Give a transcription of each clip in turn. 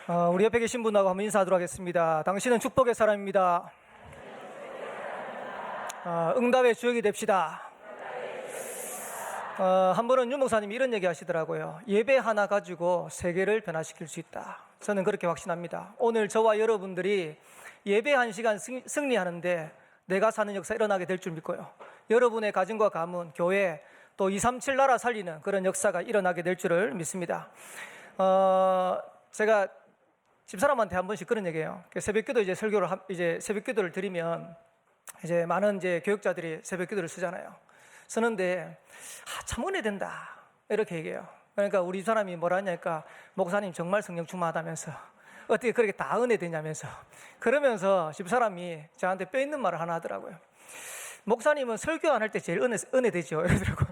우리 옆에 계신 분하고 한번 인사하도록 하겠습니다. 당신은 축복의 사람입니다. 응답의 주역이 됩시다. 한 번은 유 목사님이 이런 얘기 하시더라고요. 예배 하나 가지고 세계를 변화시킬 수 있다. 저는 그렇게 확신합니다. 오늘 저와 여러분들이 예배 한 시간 승리하는데 내가 사는 역사 일어나게 될 줄 믿고요. 여러분의 가정과 가문, 교회, 또 237 나라 살리는 그런 역사가 일어나게 될 줄을 믿습니다. 제가 집사람한테 한 번씩 그런 얘기해요. 새벽기도 새벽기도를 드리면 이제 많은 교육자들이 새벽기도를 쓰잖아요. 쓰는데 참 은혜된다 이렇게 얘기해요. 그러니까 우리 사람이 뭐라 하냐니까 목사님 정말 성령 충만하다면서 어떻게 그렇게 다 은혜되냐면서 그러면서 집사람이 저한테 뼈 있는 말을 하나 하더라고요. 목사님은 설교 안 할 때 제일 은혜되죠 이러더라고요.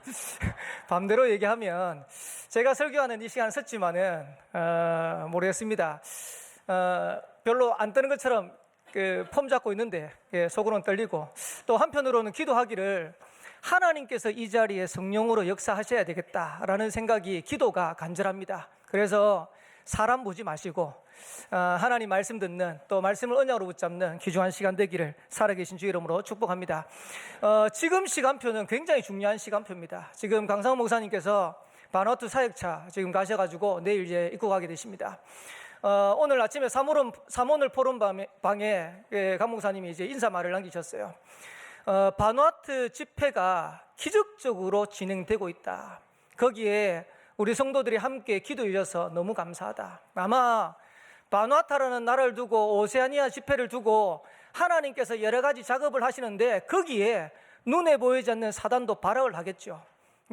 반대로 얘기하면 제가 설교하는 이 시간을 썼지만은 모르겠습니다. 별로 안 뜨는 것처럼 폼 잡고 있는데 속으로는 떨리고, 또 한편으로는 기도하기를 하나님께서 이 자리에 성령으로 역사하셔야 되겠다라는 생각이, 기도가 간절합니다. 그래서 사람 보지 마시고 하나님 말씀 듣는, 또 말씀을 언약으로 붙잡는 귀중한 시간 되기를 살아계신 주 이름으로 축복합니다. 지금 시간표는 굉장히 중요한 시간표입니다. 지금 강상훈 목사님께서 바누아투 사역차 지금 가셔가지고 내일 이제 입국하게 되십니다. 오늘 아침에 사모늘 포럼 방에 강 목사님이 이제 인사말을 남기셨어요. 바누아투 집회가 기적적으로 진행되고 있다. 거기에 우리 성도들이 함께 기도해 주셔서 너무 감사하다. 아마 바누아투라는 나라를 두고, 오세아니아 집회를 두고 하나님께서 여러 가지 작업을 하시는데 거기에 눈에 보이지 않는 사단도 발악을 하겠죠.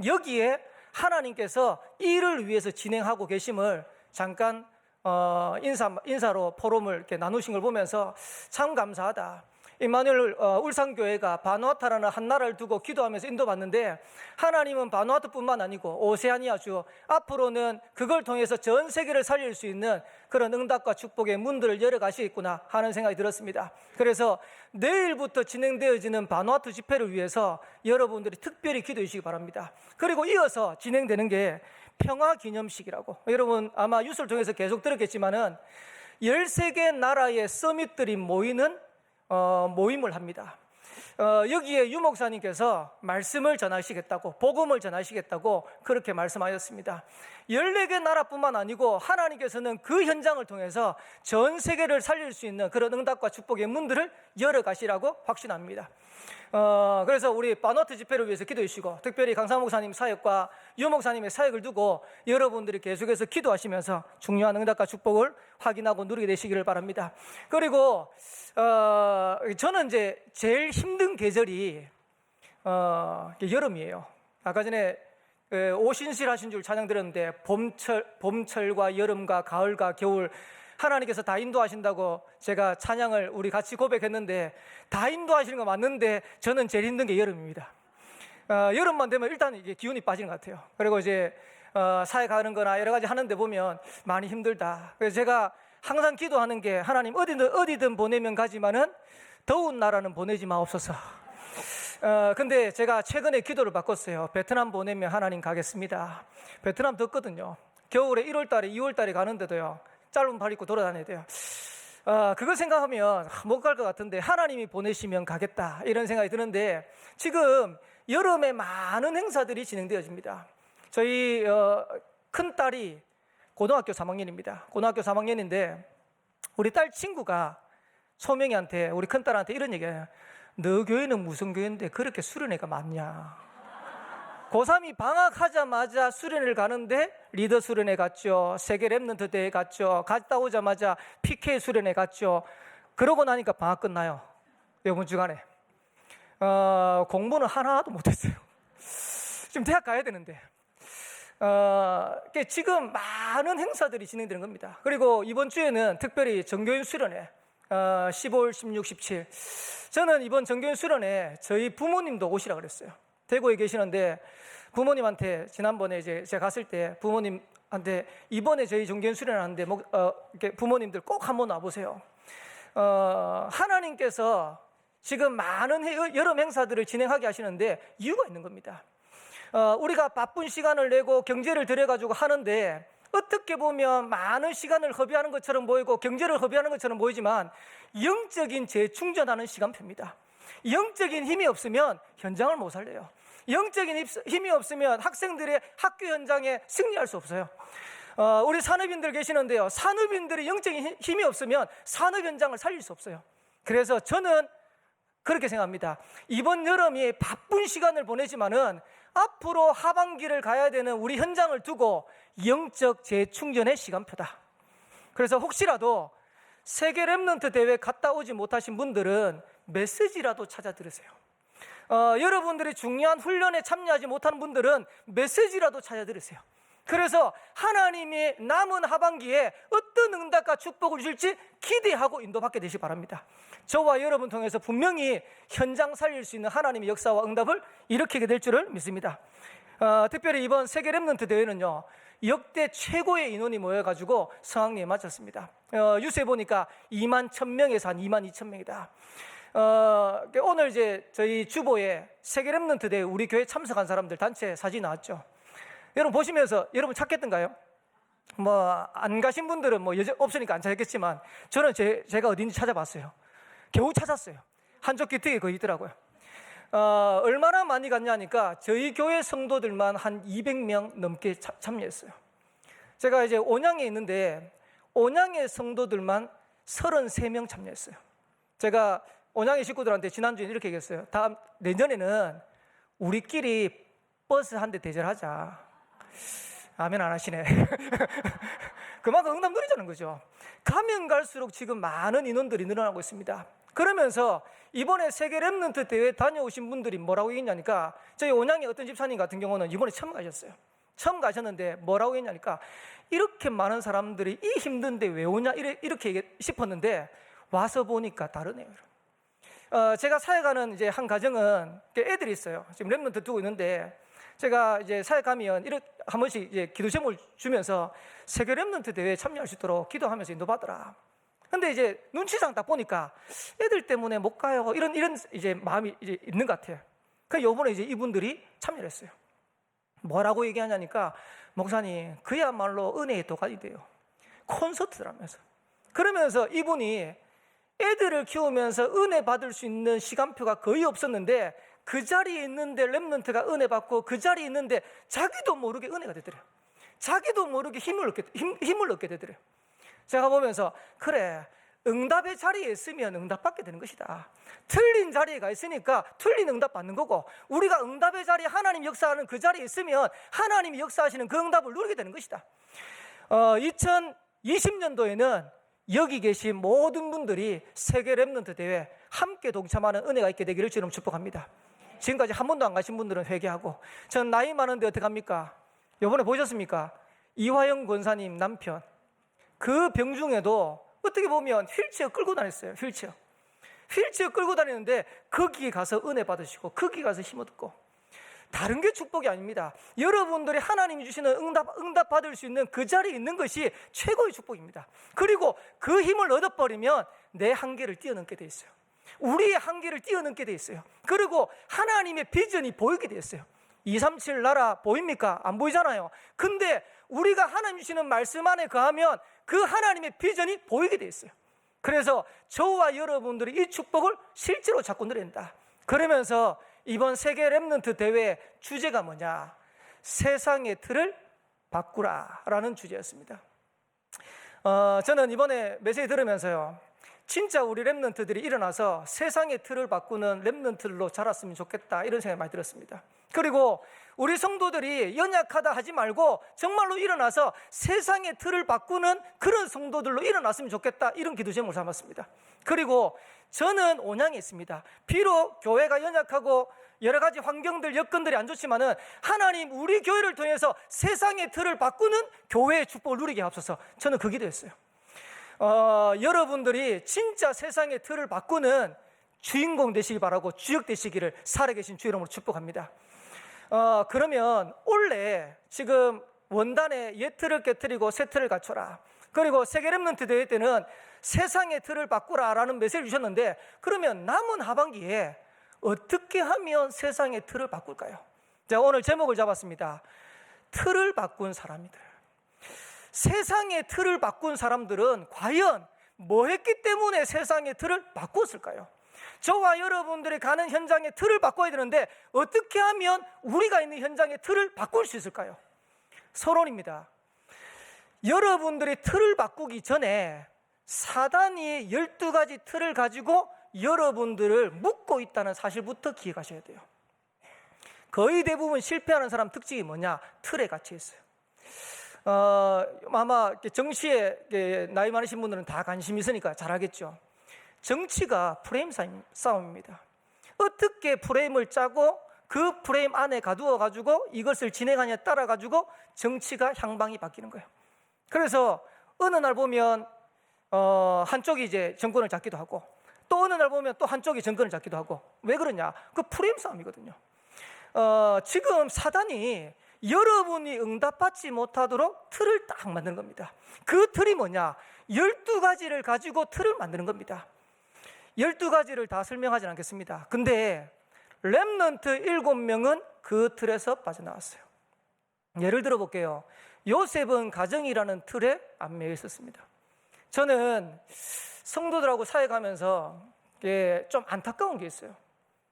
여기에 하나님께서 이를 위해서 진행하고 계심을 잠깐 인사로 포럼을 이렇게 나누신 걸 보면서 참 감사하다. 임마누엘 울산교회가 바누아투라는 한 나라를 두고 기도하면서 인도받는데, 하나님은 바누아투뿐만 아니고 오세아니아주, 앞으로는 그걸 통해서 전 세계를 살릴 수 있는 그런 응답과 축복의 문들을 열어가시겠구나 하는 생각이 들었습니다. 그래서 내일부터 진행되어지는 바누아투 집회를 위해서 여러분들이 특별히 기도해 주시기 바랍니다. 그리고 이어서 진행되는 게 평화기념식이라고, 여러분 아마 뉴스를 통해서 계속 들었겠지만은 13개 나라의 서밋들이 모이는 모임을 합니다. 여기에 유 목사님께서 말씀을 전하시겠다고, 복음을 전하시겠다고 그렇게 말씀하셨습니다. 14개 나라뿐만 아니고 하나님께서는 그 현장을 통해서 전 세계를 살릴 수 있는 그런 응답과 축복의 문들을 열어가시라고 확신합니다. 그래서 우리 바누아투 집회를 위해서 기도해 주시고, 특별히 강상 목사님 사역과 유 목사님의 사역을 두고 여러분들이 계속해서 기도하시면서 중요한 응답과 축복을 확인하고 누리게 되시기를 바랍니다. 그리고 저는 이제 제일 힘든 계절이 여름이에요. 아까 전에 오신실 하신 줄 찬양 들었는데, 봄철과 여름과 가을과 겨울 하나님께서 다 인도하신다고 제가 찬양을 우리 같이 고백했는데, 다 인도하시는 거 맞는데 저는 제일 힘든 게 여름입니다. 여름만 되면 일단 이게 기운이 빠지는 것 같아요. 그리고 이제 사역하는 거나 여러 가지 하는데 보면 많이 힘들다. 그래서 제가 항상 기도하는 게, 하나님 어디든 보내면 가지만은 더운 나라는 보내지 마옵소서. 근데 제가 최근에 기도를 바꿨어요. 베트남 보내면 하나님 가겠습니다. 베트남 덥거든요. 겨울에 1월달에 2월달에 가는데도요, 짧은 팔 입고 돌아다녀야 돼요. 그걸 생각하면 못 갈 것 같은데 하나님이 보내시면 가겠다 이런 생각이 드는데, 지금 여름에 많은 행사들이 진행되어집니다. 저희 큰딸이 고등학교 3학년입니다. 고등학교 3학년인데 우리 딸 친구가 소명이한테, 우리 큰딸한테 이런 얘기해요. 너 교회는 무슨 교회인데 그렇게 수련회가 많냐. 고3이 방학하자마자 수련회를 가는데 리더 수련회 갔죠. 세계 랩런트 대회 갔죠. 갔다 오자마자 PK 수련회 갔죠. 그러고 나니까 방학 끝나요. 이번 주간에. 공부는 하나도 못했어요. 지금 대학 가야 되는데. 지금 많은 행사들이 진행되는 겁니다. 그리고 이번 주에는 특별히 정교인 수련회 15일, 16, 17. 저는 이번 정교인 수련회 저희 부모님도 오시라 그랬어요. 대구에 계시는데 부모님한테 지난번에 이제 제가 갔을 때 부모님한테 이번에 저희 정교인 수련하는데 부모님들 꼭 한번 와보세요. 하나님께서 지금 많은 여름 행사들을 진행하게 하시는데 이유가 있는 겁니다. 우리가 바쁜 시간을 내고 경제를 들여가지고 하는데 어떻게 보면 많은 시간을 허비하는 것처럼 보이고 경제를 허비하는 것처럼 보이지만 영적인 재충전하는 시간표입니다. 영적인 힘이 없으면 현장을 못 살려요. 영적인 힘이 없으면 학생들의 학교 현장에 승리할 수 없어요. 우리 산업인들 계시는데요, 산업인들이 영적인 힘이 없으면 산업 현장을 살릴 수 없어요. 그래서 저는 그렇게 생각합니다. 이번 여름이 바쁜 시간을 보내지만은 앞으로 하반기를 가야 되는 우리 현장을 두고 영적 재충전의 시간표다. 그래서 혹시라도 세계 랩런트 대회 갔다 오지 못하신 분들은 메시지라도 찾아 들으세요. 여러분들이 중요한 훈련에 참여하지 못하는 분들은 메시지라도 찾아 들으세요. 그래서 하나님이 남은 하반기에 어떤 응답과 축복을 주실지 기대하고 인도받게 되시기 바랍니다. 저와 여러분 통해서 분명히 현장 살릴 수 있는 하나님의 역사와 응답을 일으키게 될 줄을 믿습니다. 특별히 이번 세계 랩런트 대회는요, 역대 최고의 인원이 모여가지고 성황리에 마쳤습니다. 뉴스에 보니까 2만 1,000명에서 한 2만 2,000명이다. 오늘 이제 저희 주보에 세계 랩런트 대회 우리 교회 참석한 사람들 단체 사진 나왔죠. 여러분 보시면서 여러분 찾겠던가요? 안 가신 분들은 없으니까 안 찾겠지만 저는 제가 어딘지 찾아봤어요. 겨우 찾았어요. 한쪽 귀퉁이에 거기 있더라고요. 얼마나 많이 갔냐니까 저희 교회 성도들만 한 200명 넘게 참여했어요. 제가 이제 온양에 있는데 온양의 성도들만 33명 참여했어요. 제가 온양의 식구들한테 지난주에 이렇게 얘기했어요. 내년에는 우리끼리 버스 한 대 대절하자. 아멘 안 하시네. 그만큼 응답 누리자는 거죠. 가면 갈수록 지금 많은 인원들이 늘어나고 있습니다. 그러면서 이번에 세계 랩런트 대회 다녀오신 분들이 뭐라고 얘기했냐니까, 저희 온양의 어떤 집사님 같은 경우는 이번에 처음 가셨어요. 처음 가셨는데 뭐라고 했냐니까, 이렇게 많은 사람들이 이 힘든데 왜 오냐 이렇게 싶었는데 와서 보니까 다르네요. 제가 사역하는 이제 한 가정은 애들이 있어요. 지금 랩런트 두고 있는데 제가 이제 사역 가면 한 번씩 이제 기도 제목을 주면서 세계 랩런트 대회에 참여할 수 있도록 기도하면서 인도받더라. 근데 이제 눈치상 딱 보니까 애들 때문에 못 가요. 이런 이제 마음이 이제 있는 것 같아요. 그래서 요번에 이제 이분들이 참여를 했어요. 뭐라고 얘기하냐니까, 목사님, 그야말로 은혜의 도가니 돼요. 콘서트를 하면서. 그러면서 이분이 애들을 키우면서 은혜 받을 수 있는 시간표가 거의 없었는데 그 자리에 있는데 랩런트가 은혜 받고 그 자리에 있는데 자기도 모르게 은혜가 되더래요. 자기도 모르게 힘을 얻게 되더래요. 제가 보면서 그래, 응답의 자리에 있으면 응답받게 되는 것이다. 틀린 자리에 가 있으니까 틀린 응답 받는 거고, 우리가 응답의 자리에 하나님 역사하는 그 자리에 있으면 하나님이 역사하시는 그 응답을 누리게 되는 것이다. 2020년도에는 여기 계신 모든 분들이 세계 랩런트 대회 함께 동참하는 은혜가 있게 되기를 주님 축복합니다. 지금까지 한 번도 안 가신 분들은 회개하고, 전 나이 많은데 어떡합니까? 이번에 보셨습니까? 이화영 권사님 남편, 그 병중에도 어떻게 보면 휠체어 끌고 다녔어요. 휠체어 끌고 다니는데 거기에 가서 은혜 받으시고 거기에 가서 힘 얻고, 다른 게 축복이 아닙니다. 여러분들이 하나님이 주시는 응답 받을 수 있는 그 자리에 있는 것이 최고의 축복입니다. 그리고 그 힘을 얻어버리면 내 한계를 뛰어넘게 돼 있어요. 우리의 한계를 뛰어넘게 돼 있어요. 그리고 하나님의 비전이 보이게 돼 있어요. 237 나라 보입니까? 안 보이잖아요. 근데 우리가 하나님 주시는 말씀 안에 거하면 그 하나님의 비전이 보이게 돼 있어요. 그래서 저와 여러분들이 이 축복을 실제로 잡고 누린다. 그러면서 이번 세계 랩런트 대회 주제가 뭐냐? 세상의 틀을 바꾸라라는 주제였습니다. 저는 이번에 메시지 들으면서요, 진짜 우리 랩런트들이 일어나서 세상의 틀을 바꾸는 랩런트로 자랐으면 좋겠다, 이런 생각이 많이 들었습니다. 그리고 우리 성도들이 연약하다 하지 말고 정말로 일어나서 세상의 틀을 바꾸는 그런 성도들로 일어났으면 좋겠다, 이런 기도 제목을 삼았습니다. 그리고 저는 온양에 있습니다. 비록 교회가 연약하고 여러 가지 환경들, 여건들이 안 좋지만은 하나님 우리 교회를 통해서 세상의 틀을 바꾸는 교회의 축복을 누리게 하옵소서. 저는 그 기도했어요. 여러분들이 진짜 세상의 틀을 바꾸는 주인공 되시기 바라고 주역 되시기를 살아계신 주 이름으로 축복합니다. 그러면 올해 지금 원단에 옛 틀을 깨트리고 새 틀을 갖춰라, 그리고 세계 랩런트 대회 때는 세상의 틀을 바꾸라라는 메시지를 주셨는데, 그러면 남은 하반기에 어떻게 하면 세상의 틀을 바꿀까요? 제가 오늘 제목을 잡았습니다. 틀을 바꾼 사람이들. 세상의 틀을 바꾼 사람들은 과연 뭐 했기 때문에 세상의 틀을 바꾸었을까요? 저와 여러분들이 가는 현장의 틀을 바꿔야 되는데 어떻게 하면 우리가 있는 현장의 틀을 바꿀 수 있을까요? 서론입니다. 여러분들이 틀을 바꾸기 전에 사단이 12가지 틀을 가지고 여러분들을 묶고 있다는 사실부터 기억하셔야 돼요. 거의 대부분 실패하는 사람 특징이 뭐냐? 틀에 갇혀 있어요. 아마 정치에 나이 많으신 분들은 다 관심 있으니까 잘 알겠죠. 정치가 프레임 싸움입니다. 어떻게 프레임을 짜고 그 프레임 안에 가두어 가지고 이것을 진행하냐에 따라 가지고 정치가 향방이 바뀌는 거예요. 그래서 어느 날 보면 한쪽이 이제 정권을 잡기도 하고 또 어느 날 보면 또 한쪽이 정권을 잡기도 하고. 왜 그러냐? 그 프레임 싸움이거든요. 지금 사단이 여러분이 응답받지 못하도록 틀을 딱 만드는 겁니다. 그 틀이 뭐냐? 12가지를 가지고 틀을 만드는 겁니다. 12가지를 다 설명하지 않겠습니다. 근데 렘넌트 7명은 그 틀에서 빠져나왔어요. 예를 들어 볼게요. 요셉은 가정이라는 틀에 안 매여 있었습니다. 저는 성도들하고 사역하면서 좀 안타까운 게 있어요.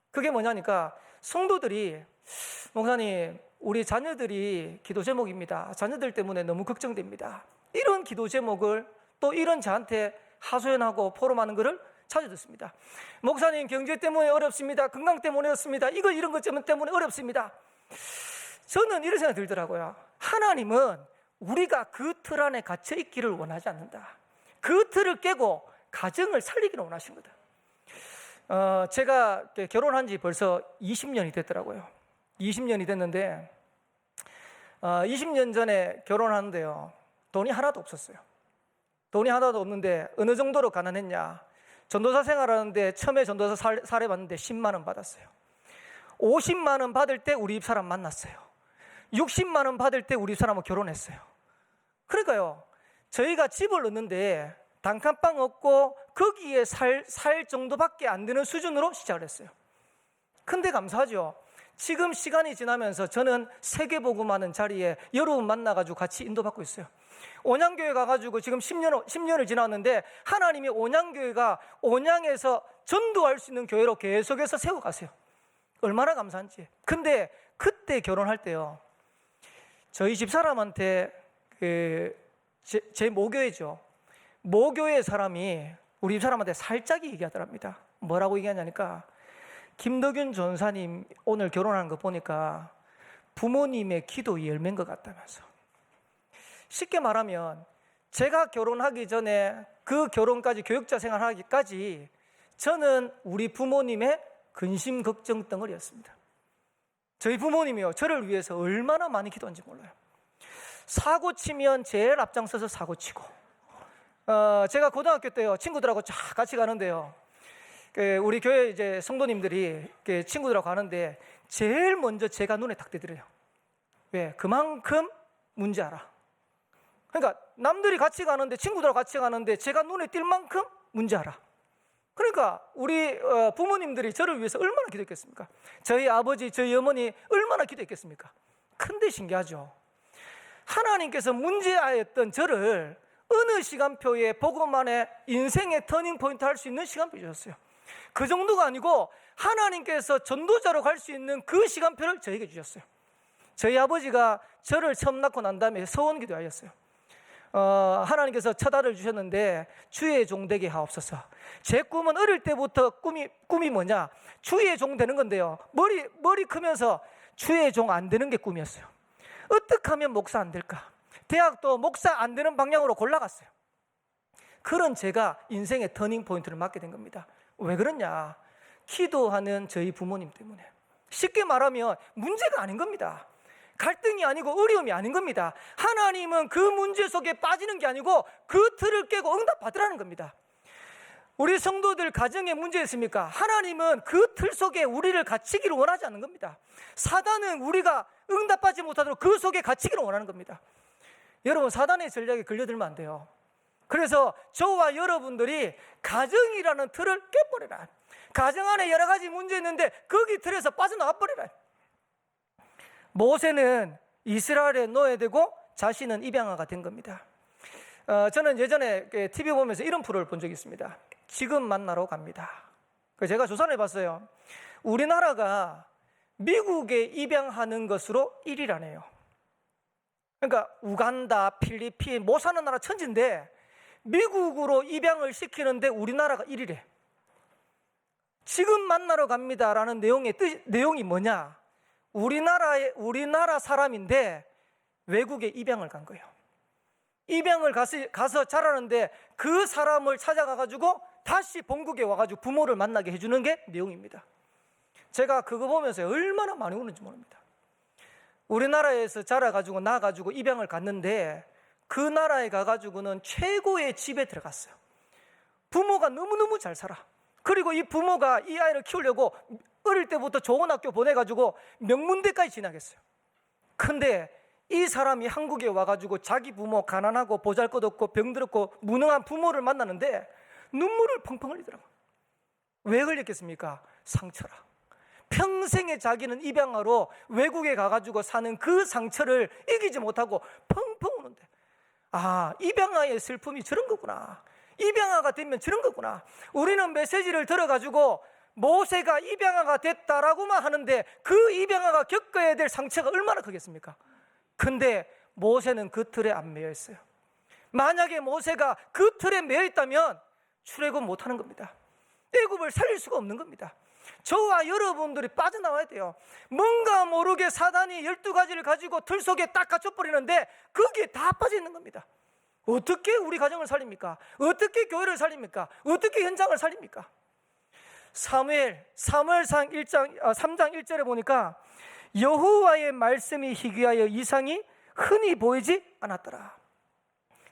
그게 뭐냐니까 성도들이 목사님 우리 자녀들이 기도 제목입니다. 자녀들 때문에 너무 걱정됩니다. 이런 기도 제목을 또 이런 저한테 하소연하고 포럼하는 것을 자주 듣습니다. 목사님 경제 때문에 어렵습니다. 건강 때문에 어렵습니다. 이런 것 때문에 어렵습니다. 저는 이런 생각이 들더라고요. 하나님은 우리가 그 틀 안에 갇혀 있기를 원하지 않는다. 그 틀을 깨고 가정을 살리기를 원하신 거다. 제가 결혼한 지 벌써 20년이 됐더라고요. 20년이 됐는데 20년 전에 결혼하는데요. 돈이 하나도 없었어요. 돈이 하나도 없는데 어느 정도로 가난했냐. 전도사 생활하는데 처음에 전도사 살해봤는데 10만 원 받았어요. 50만 원 받을 때 우리 집사람 만났어요. 60만 원 받을 때 우리 집사람하고 결혼했어요. 그러니까요. 저희가 집을 얻는데 단칸방 없고 거기에 살 정도밖에 안 되는 수준으로 시작을 했어요. 근데 감사하죠. 지금 시간이 지나면서 저는 세계복음하는 자리에 여러분 만나가지고 같이 인도받고 있어요. 온양교회 가가지고 지금 10년을 지났는데 하나님이 온양교회가 온양에서 전도할 수 있는 교회로 계속해서 세워가세요. 얼마나 감사한지. 근데 그때 결혼할 때요, 저희 집사람한테 제 모교회죠. 모교회 사람이 우리 집사람한테 살짝 얘기하더랍니다. 뭐라고 얘기하냐니까 김덕윤 전사님 오늘 결혼하는 거 보니까 부모님의 기도 열매인 것 같다면서. 쉽게 말하면 제가 결혼하기 전에 그 결혼까지 교육자 생활하기까지 저는 우리 부모님의 근심 걱정 덩어리였습니다. 저희 부모님이요 저를 위해서 얼마나 많이 기도한지 몰라요. 사고 치면 제일 앞장서서 사고 치고 제가 고등학교 때요 친구들하고 쫙 같이 가는데요 우리 교회 이제 성도님들이 친구들하고 가는데 제일 먼저 제가 눈에 딱 띄더래요. 왜? 그만큼 문제 알아. 그러니까 남들이 같이 가는데 친구들하고 같이 가는데 제가 눈에 띌 만큼 문제 알아. 그러니까 우리 부모님들이 저를 위해서 얼마나 기도했겠습니까? 저희 아버지, 저희 어머니 얼마나 기도했겠습니까? 근데 신기하죠. 하나님께서 문제아였던 저를 어느 시간표에 복음 안에 인생의 터닝포인트 할 수 있는 시간표 주셨어요. 그 정도가 아니고 하나님께서 전도자로 갈 수 있는 그 시간표를 저에게 주셨어요. 저희 아버지가 저를 처음 낳고 난 다음에 서원 기도하셨어요. 하나님께서 첫 아들을 주셨는데 주의 종 되게 하옵소서. 제 꿈은 어릴 때부터 꿈이 뭐냐? 주의 종 되는 건데요. 머리 크면서 주의 종 안 되는 게 꿈이었어요. 어떻게 하면 목사 안 될까? 대학도 목사 안 되는 방향으로 골라갔어요. 그런 제가 인생의 터닝 포인트를 맞게 된 겁니다. 왜 그러냐? 기도하는 저희 부모님 때문에. 쉽게 말하면 문제가 아닌 겁니다. 갈등이 아니고 어려움이 아닌 겁니다. 하나님은 그 문제 속에 빠지는 게 아니고 그 틀을 깨고 응답받으라는 겁니다. 우리 성도들 가정에 문제 있습니까? 하나님은 그 틀 속에 우리를 갇히기를 원하지 않는 겁니다. 사단은 우리가 응답받지 못하도록 그 속에 갇히기를 원하는 겁니다. 여러분 사단의 전략에 걸려들면 안 돼요. 그래서 저와 여러분들이 가정이라는 틀을 깨버려라. 가정 안에 여러 가지 문제 있는데 거기 틀에서 빠져나와 버려라. 모세는 이스라엘에 노예되고 자신은 입양아가 된 겁니다. 저는 예전에 TV 보면서 이런 프로를 본 적이 있습니다. 지금 만나러 갑니다. 제가 조사를 해봤어요. 우리나라가 미국에 입양하는 것으로 1위라네요. 그러니까 우간다, 필리핀, 못 사는 나라 천지인데 미국으로 입양을 시키는데 우리나라가 1위래. 지금 만나러 갑니다라는 내용이 뭐냐? 우리나라 사람인데 외국에 입양을 간 거예요. 입양을 가서 자라는데 그 사람을 찾아가가지고 다시 본국에 와가지고 부모를 만나게 해주는 게 내용입니다. 제가 그거 보면서 얼마나 많이 우는지 모릅니다. 우리나라에서 자라가지고 나가지고 입양을 갔는데 그 나라에 가가지고는 최고의 집에 들어갔어요. 부모가 너무너무 잘 살아. 그리고 이 부모가 이 아이를 키우려고 어릴 때부터 좋은 학교 보내가지고 명문대까지 진학했어요. 근데 이 사람이 한국에 와가지고 자기 부모 가난하고 보잘것없고 병들었고 무능한 부모를 만나는데 눈물을 펑펑 흘리더라고요. 왜 흘렸겠습니까? 상처라. 평생에 자기는 입양하러 외국에 가가지고 사는 그 상처를 이기지 못하고 펑펑 우는데, 아, 입양아의 슬픔이 저런 거구나. 입양아가 되면 저런 거구나. 우리는 메시지를 들어가지고 모세가 입양아가 됐다라고만 하는데 그 입양아가 겪어야 될 상처가 얼마나 크겠습니까? 근데 모세는 그 틀에 안 매여 있어요. 만약에 모세가 그 틀에 매여 있다면 출애굽 못하는 겁니다. 애굽을 살릴 수가 없는 겁니다. 저와 여러분들이 빠져나와야 돼요. 뭔가 모르게 사단이 12가지를 가지고 틀 속에 딱 갇혀버리는데 거기에 다 빠져 있는 겁니다. 어떻게 우리 가정을 살립니까? 어떻게 교회를 살립니까? 어떻게 현장을 살립니까? 사무엘상 3장 1절에 보니까 여호와의 말씀이 희귀하여 이상이 흔히 보이지 않았더라.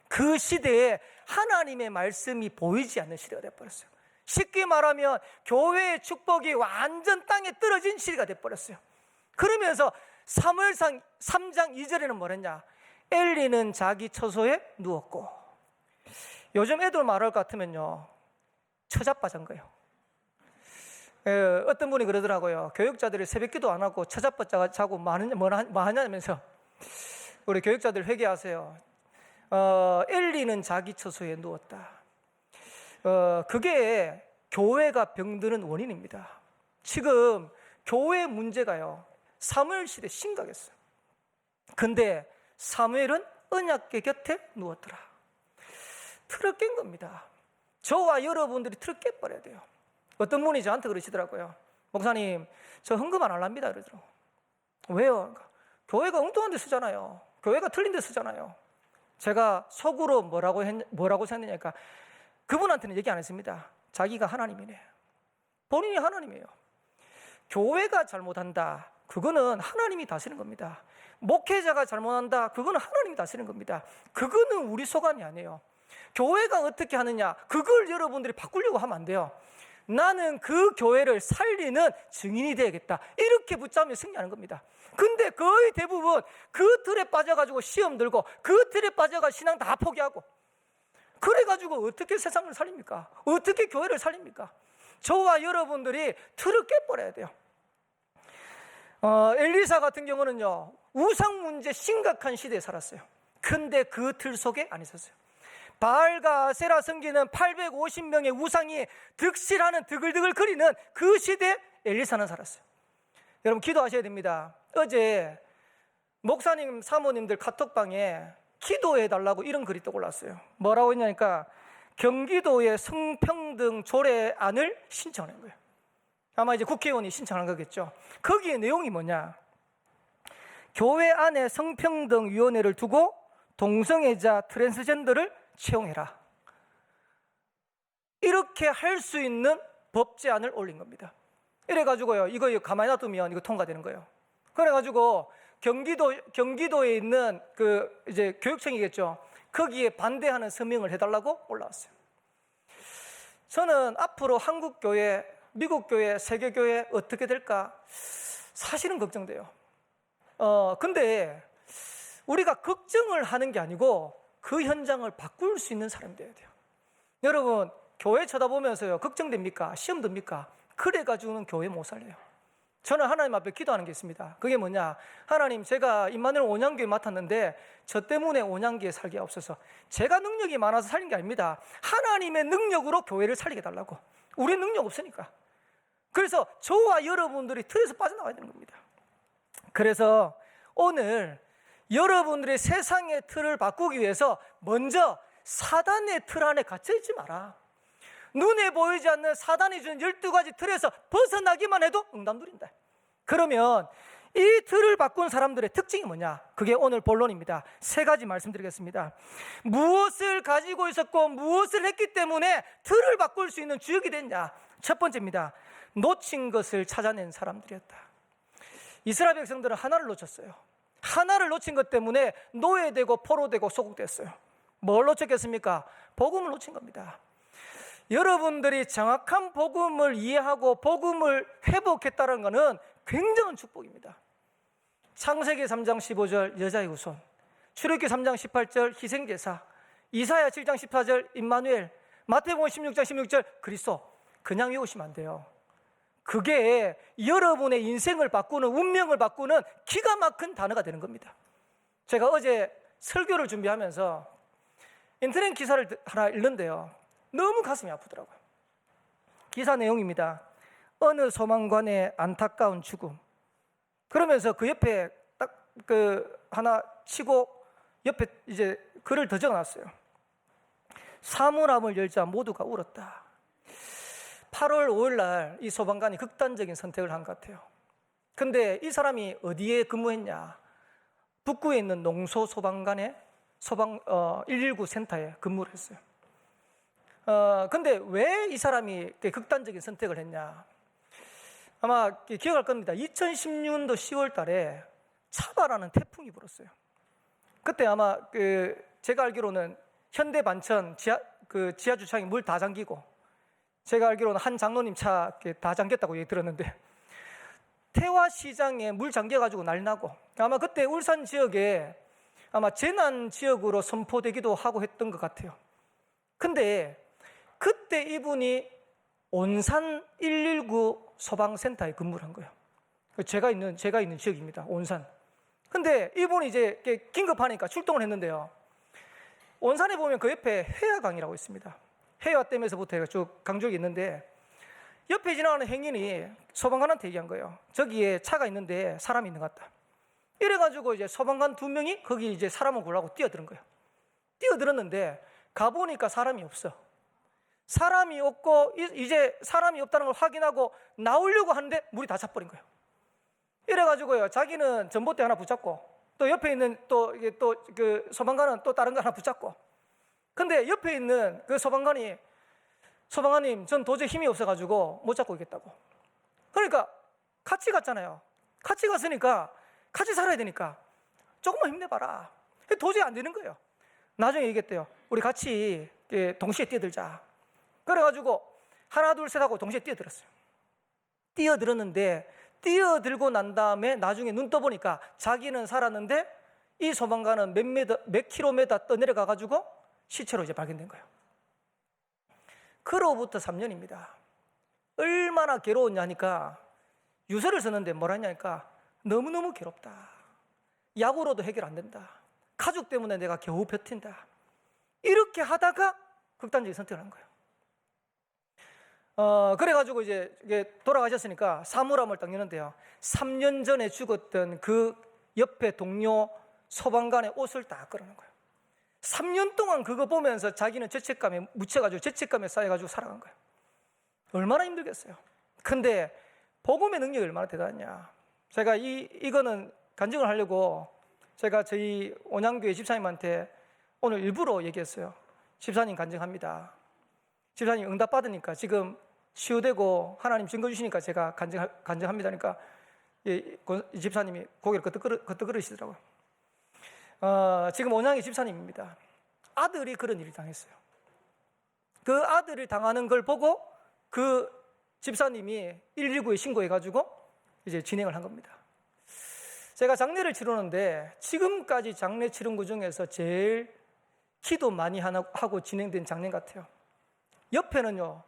그 시대에 하나님의 말씀이 보이지 않는 시대가 되어버렸어요. 쉽게 말하면 교회의 축복이 완전 땅에 떨어진 시대가 되어버렸어요. 그러면서 사무엘상 3장 2절에는 뭐랬냐? 엘리는 자기 처소에 누웠고. 요즘 애들 말할 것 같으면요, 처자빠진 거예요. 어떤 분이 그러더라고요. 교육자들이 새벽기도 안 하고 처자빠 자고 뭐 하냐면서 우리 교육자들 회개하세요. 엘리는 자기 처소에 누웠다. 그게 교회가 병드는 원인입니다. 지금 교회 문제가요, 사무엘 시대 심각했어요. 근데 사무엘은 언약궤 곁에 누웠더라. 틀을 깬 겁니다. 저와 여러분들이 틀을 깨버려야 돼요. 어떤 분이 저한테 그러시더라고요. 목사님, 저 헌금 안 할랍니다. 그러더라고요. 왜요? 교회가 엉뚱한 데 쓰잖아요. 교회가 틀린 데 쓰잖아요. 제가 속으로 뭐라고 생각했냐니까, 그분한테는 얘기 안 했습니다. 자기가 하나님이네. 본인이 하나님이에요. 교회가 잘못한다, 그거는 하나님이 다스리는 겁니다. 목회자가 잘못한다, 그거는 하나님이 다스리는 겁니다. 그거는 우리 소관이 아니에요. 교회가 어떻게 하느냐, 그걸 여러분들이 바꾸려고 하면 안 돼요. 나는 그 교회를 살리는 증인이 되야겠다, 이렇게 붙잡으면 승리하는 겁니다. 근데 거의 대부분 그 틀에 빠져가지고 시험 들고 그 틀에 빠져가 신앙 다 포기하고 그래가지고 어떻게 세상을 살립니까? 어떻게 교회를 살립니까? 저와 여러분들이 틀을 깨버려야 돼요. 엘리사 같은 경우는요, 우상 문제 심각한 시대에 살았어요. 근데 그 틀 속에 안 있었어요. 바알과 아세라 섬기는 850명의 우상이 득실하는, 드글드글 거리는 그 시대에 엘리사는 살았어요. 여러분 기도하셔야 됩니다. 어제 목사님 사모님들 카톡방에 기도해달라고 이런 글이 떠올랐어요. 뭐라고 했냐니까, 경기도의 성평등 조례안을 신청한 거예요. 아마 이제 국회의원이 신청한 거겠죠. 거기에 내용이 뭐냐, 교회 안에 성평등위원회를 두고 동성애자, 트랜스젠더를 채용해라, 이렇게 할 수 있는 법제안을 올린 겁니다. 이래가지고요, 이거 가만히 놔두면 이거 통과되는 거예요. 그래가지고 경기도에 있는 그 이제 교육청이겠죠, 거기에 반대하는 서명을 해달라고 올라왔어요. 저는 앞으로 한국 교회, 미국 교회, 세계 교회 어떻게 될까 사실은 걱정돼요. 근데 우리가 걱정을 하는 게 아니고 그 현장을 바꿀 수 있는 사람이 돼야 돼요. 여러분, 교회 쳐다보면서요, 걱정됩니까? 시험 듭니까? 그래가지고는 교회 못 살려요. 저는 하나님 앞에 기도하는 게 있습니다. 그게 뭐냐? 하나님, 제가 임마누엘 온양교회 맡았는데 저 때문에 온양교회 살게 없어서, 제가 능력이 많아서 살린 게 아닙니다. 하나님의 능력으로 교회를 살리게 달라고. 우리 능력 없으니까. 그래서 저와 여러분들이 틀에서 빠져나와야 되는 겁니다. 그래서 오늘 여러분들의 세상의 틀을 바꾸기 위해서 먼저 사단의 틀 안에 갇혀있지 마라. 눈에 보이지 않는 사단이 주는 12가지 틀에서 벗어나기만 해도 응답 누린다. 그러면 이 틀을 바꾼 사람들의 특징이 뭐냐? 그게 오늘 본론입니다. 3가지 말씀드리겠습니다. 무엇을 가지고 있었고 무엇을 했기 때문에 틀을 바꿀 수 있는 주역이 됐냐? 첫 번째입니다. 놓친 것을 찾아낸 사람들이었다. 이스라엘 백성들은 하나를 놓쳤어요. 하나를 놓친 것 때문에 노예되고 포로되고 소국됐어요. 뭘 놓쳤겠습니까? 복음을 놓친 겁니다. 여러분들이 정확한 복음을 이해하고 복음을 회복했다는 것은 굉장한 축복입니다. 창세기 3장 15절 여자의 후손, 출애굽기 3장 18절 희생제사, 이사야 7장 14절 임마누엘, 마태복음 16장 16절 그리스도. 그냥 외우시면 안 돼요. 그게 여러분의 인생을 바꾸는, 운명을 바꾸는 기가 막힌 단어가 되는 겁니다. 제가 어제 설교를 준비하면서 인터넷 기사를 하나 읽는데요, 너무 가슴이 아프더라고요. 기사 내용입니다. 어느 소망관의 안타까운 죽음. 그러면서 그 옆에 딱 하나 치고 옆에 이제 글을 더 적어놨어요. 사물함을 열자 모두가 울었다. 8월 5일 날 이 소방관이 극단적인 선택을 한 것 같아요. 근데 이 사람이 어디에 근무했냐? 북구에 있는 농소 소방관의 119 센터에 근무를 했어요. 근데 왜 이 사람이 극단적인 선택을 했냐? 아마 기억할 겁니다. 2016년도 10월 달에 차바라는 태풍이 불었어요. 그때 아마 제가 알기로는 현대반천 지하 주차장에 물 다 잠기고, 제가 알기로는 한 장로님 차 다 잠겼다고 얘기 들었는데, 태화시장에 물 잠겨가지고 난리 나고, 아마 그때 울산 지역에 아마 재난 지역으로 선포되기도 하고 했던 것 같아요. 근데 그때 이분이 온산 119 소방센터에 근무를 한 거예요. 제가 있는 지역입니다. 온산. 근데 이분이 이제 긴급하니까 출동을 했는데요, 온산에 보면 그 옆에 해화강이라고 있습니다. 해화댐에서부터 쭉 강적이 있는데, 옆에 지나가는 행인이 소방관한테 얘기한 거예요. 저기에 차가 있는데 사람이 있는 것 같다. 이래가지고 이제 소방관 2명이 거기 이제 사람을 구하려고 뛰어드는 거예요. 뛰어들었는데 가보니까 사람이 없어. 사람이 없고 이제 사람이 없다는 걸 확인하고 나오려고 하는데 물이 다 차버린 거예요. 이래가지고요, 자기는 전봇대 하나 붙잡고, 또 옆에 있는 그 소방관은 또 다른 거 하나 붙잡고. 근데 옆에 있는 그 소방관이, 소방관님, 전 도저히 힘이 없어가지고 못 잡고 있겠다고. 그러니까 같이 갔잖아요. 같이 갔으니까 같이 살아야 되니까 조금만 힘내봐라. 도저히 안 되는 거예요. 나중에 얘기했대요. 우리 같이 동시에 뛰어들자. 그래가지고 하나 둘 셋 하고 동시에 뛰어들었어요. 뛰어들었는데 뛰어들고 난 다음에 나중에 눈 떠보니까 자기는 살았는데 이 소방관은 몇 킬로미터 떠내려가가지고 시체로 이제 발견된 거예요. 그로부터 3년입니다. 얼마나 괴로웠냐니까 유서를 썼는데 뭐라 했냐니까 너무너무 괴롭다. 약으로도 해결 안 된다. 가족 때문에 내가 겨우 버틴다. 이렇게 하다가 극단적인 선택을 한 거예요. 그래가지고 이제 돌아가셨으니까 사물함을 딱 여는데요, 3년 전에 죽었던 그 옆에 동료 소방관의 옷을 딱 끌어낸 거예요. 3년 동안 그거 보면서 자기는 죄책감에 묻혀가지고 죄책감에 쌓여가지고 살아간 거예요. 얼마나 힘들겠어요. 근데 복음의 능력이 얼마나 대단하냐. 제가 이거는 간증을 하려고 제가 저희 온양교회 집사님한테 오늘 일부러 얘기했어요. 집사님 간증합니다. 집사님 응답 받으니까 지금 치유되고 하나님 증거 주시니까 제가 간증합니다. 그러니까 이 집사님이 고개를 끄덕거리시더라고요. 지금 온양의 집사님입니다. 아들이 그런 일을 당했어요. 그 아들이 당하는 걸 보고 그 집사님이 119에 신고해가지고 이제 진행을 한 겁니다. 제가 장례를 치르는데 지금까지 장례 치른 것 중에서 제일 기도 많이 하고 진행된 장례 같아요. 옆에는요,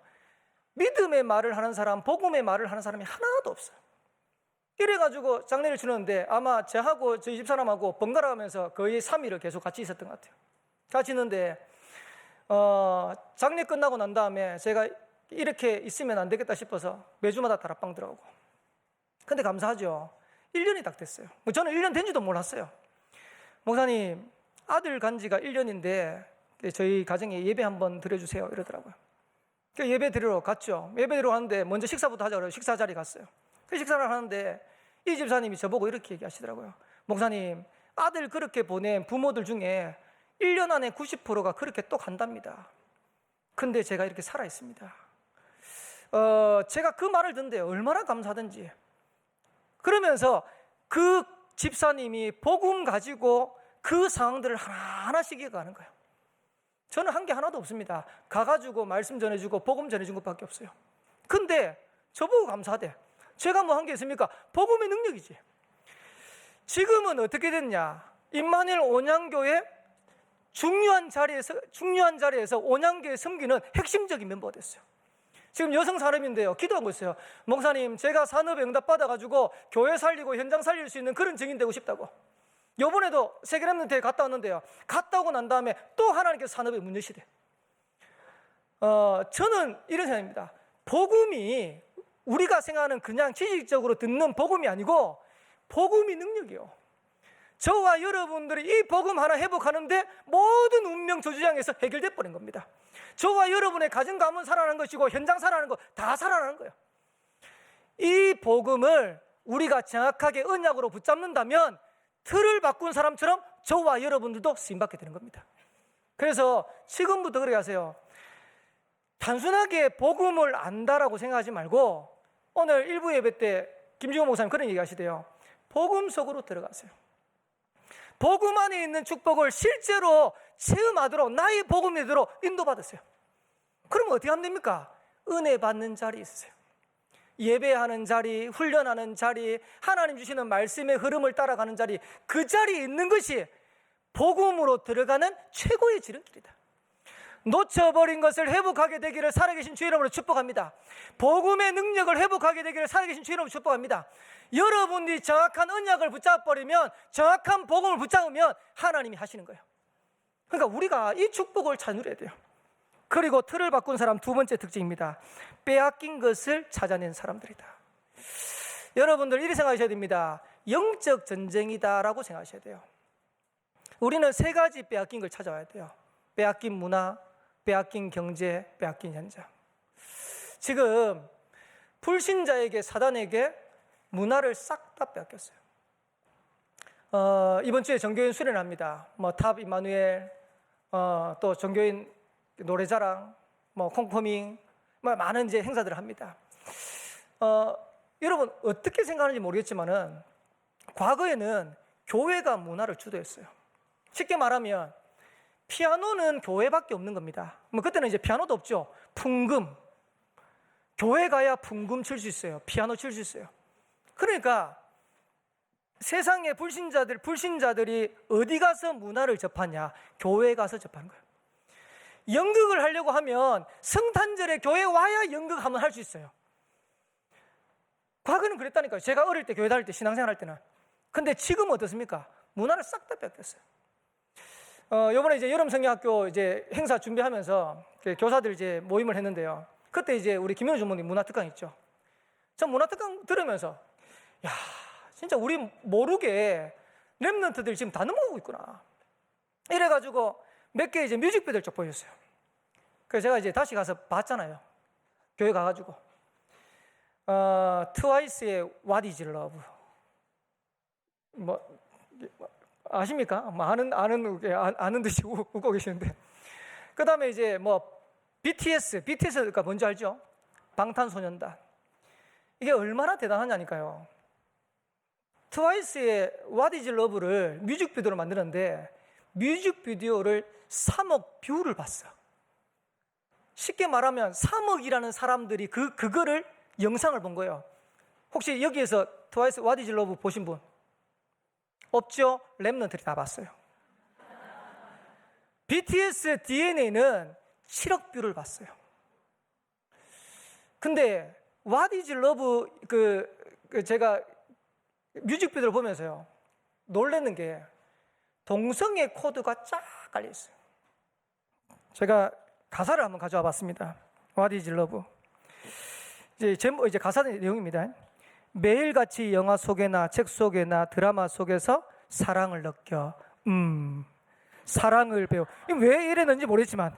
믿음의 말을 하는 사람, 복음의 말을 하는 사람이 하나도 없어요. 이래가지고 장례를 치렀는데 아마 저하고 저희 집사람하고 번갈아 가면서 거의 3일을 계속 같이 있었던 것 같아요. 같이 있는데 장례 끝나고 난 다음에 제가 이렇게 있으면 안 되겠다 싶어서 매주마다 다락방 들어가고. 근데 감사하죠. 1년이 딱 됐어요. 저는 1년 된지도 몰랐어요. 목사님, 아들 간 지가 1년인데 저희 가정에 예배 한번 드려주세요 이러더라고요. 그래서 예배 드리러 갔죠. 예배 드리러 갔는데 먼저 식사부터 하자 그래서 식사 자리 갔어요. 그 식사를 하는데 이 집사님이 저보고 이렇게 얘기하시더라고요. 목사님, 아들 그렇게 보낸 부모들 중에 1년 안에 90%가 그렇게 또 간답니다. 근데 제가 이렇게 살아있습니다. 제가 그 말을 듣는데 얼마나 감사하든지. 그러면서 그 집사님이 복음 가지고 그 상황들을 하나하나씩 이어가는 거예요. 저는 한 게 하나도 없습니다. 가가지고 말씀 전해주고 복음 전해준 것밖에 없어요. 근데 저보고 감사하대. 제가 뭐 한 게 있습니까? 복음의 능력이지. 지금은 어떻게 됐냐? 임마누엘 온양교회 중요한 자리에서 온양교회 섬기는 핵심적인 멤버가 됐어요. 지금 여성 사람인데요, 기도하고 있어요. 목사님, 제가 산업에 응답 받아가지고 교회 살리고 현장 살릴 수 있는 그런 증인 되고 싶다고. 요번에도 세계렘넌트에 갔다 왔는데요, 갔다 오고 난 다음에 또 하나님께서 산업에 문 여시대. 저는 이런 생각입니다. 복음이 우리가 생각하는 그냥 지식적으로 듣는 복음이 아니고 복음이 능력이요. 저와 여러분들이 이 복음 하나 회복하는데 모든 운명 저주장에서 해결돼 버린 겁니다. 저와 여러분의 가정 가문 살아나는 것이고 현장 살아나는 거 다 살아나는 거예요. 이 복음을 우리가 정확하게 언약으로 붙잡는다면 틀을 바꾼 사람처럼 저와 여러분들도 쓰임받게 되는 겁니다. 그래서 지금부터 그렇게 하세요. 단순하게 복음을 안다라고 생각하지 말고 오늘 일부 예배 때 김지호 목사님 그런 얘기 하시대요. 복음 속으로 들어가세요. 복음 안에 있는 축복을 실제로 체험하도록 나의 복음에대로 인도받으세요. 그러면 어떻게 하면 됩니까? 은혜 받는 자리에 있으세요. 예배하는 자리, 훈련하는 자리, 하나님 주시는 말씀의 흐름을 따라가는 자리, 그 자리에 있는 것이 복음으로 들어가는 최고의 지름길이다. 놓쳐버린 것을 회복하게 되기를 살아계신 주의 이름으로 축복합니다. 복음의 능력을 회복하게 되기를 살아계신 주의 이름으로 축복합니다. 여러분이 정확한 언약을 붙잡아버리면, 정확한 복음을 붙잡으면 하나님이 하시는 거예요. 그러니까 우리가 이 축복을 잘 누려야 돼요. 그리고 틀을 바꾼 사람 두 번째 특징입니다. 빼앗긴 것을 찾아낸 사람들이다. 여러분들 이렇게 생각하셔야 됩니다. 영적 전쟁이다라고 생각하셔야 돼요. 우리는 세 가지 빼앗긴 걸 찾아와야 돼요. 빼앗긴 문화, 빼앗긴 경제, 빼앗긴 현장. 지금 불신자에게, 사단에게 문화를 싹 다 빼앗겼어요. 이번 주에 전교인 수련을 합니다. 탑 임마누엘, 또 전교인 노래자랑, 콩커밍, 많은 이제 행사들을 합니다. 여러분 어떻게 생각하는지 모르겠지만은 과거에는 교회가 문화를 주도했어요. 쉽게 말하면 피아노는 교회밖에 없는 겁니다. 그때는 이제 피아노도 없죠. 풍금. 교회 가야 풍금 칠 수 있어요. 피아노 칠 수 있어요. 그러니까 세상의 불신자들이 어디 가서 문화를 접하냐? 교회 가서 접하는 거예요. 연극을 하려고 하면 성탄절에 교회 와야 연극 한번 할 수 있어요. 과거는 그랬다니까요. 제가 어릴 때 교회 다닐 때 신앙생활 할 때는. 근데 지금은 어떻습니까? 문화를 싹 다 뺏겼어요. 이번에 이제 여름 성경학교 이제 행사 준비하면서 교사들 이제 모임을 했는데요. 그때 이제 우리 김현우 주무님 문화특강 있죠. 전 문화특강 들으면서 야, 진짜 우리 모르게 렘넌트들 지금 다 넘어가고 있구나. 이래가지고 몇 개 이제 뮤직비디오를 쭉 보여줬어요. 그래서 제가 이제 다시 가서 봤잖아요. 교회 가가지고 트와이스의 What is Love 아십니까? 아는 듯이 웃고 계시는데. 그 다음에 이제 BTS가 뭔지 알죠? 방탄소년단. 이게 얼마나 대단하냐니까요. 트와이스의 What is Love를 뮤직비디오로 만드는데 뮤직비디오를 3억 뷰를 봤어. 쉽게 말하면 3억이라는 사람들이 그거를 영상을 본 거예요. 혹시 여기에서 트와이스 What is Love 보신 분? 없죠? 렘넌트들이 다 봤어요. BTS DNA는 7억 뷰를 봤어요. 근데 What is Love 제가 뮤직비디오를 보면서요, 놀라는 게 동성애 코드가 쫙 깔려 있어요. 제가 가사를 한번 가져와 봤습니다. What is love? 이제 가사 내용입니다. 매일같이 영화 속에나 책 속에나 드라마 속에서 사랑을 느껴. 사랑을 배워. 왜 이랬는지 모르겠지만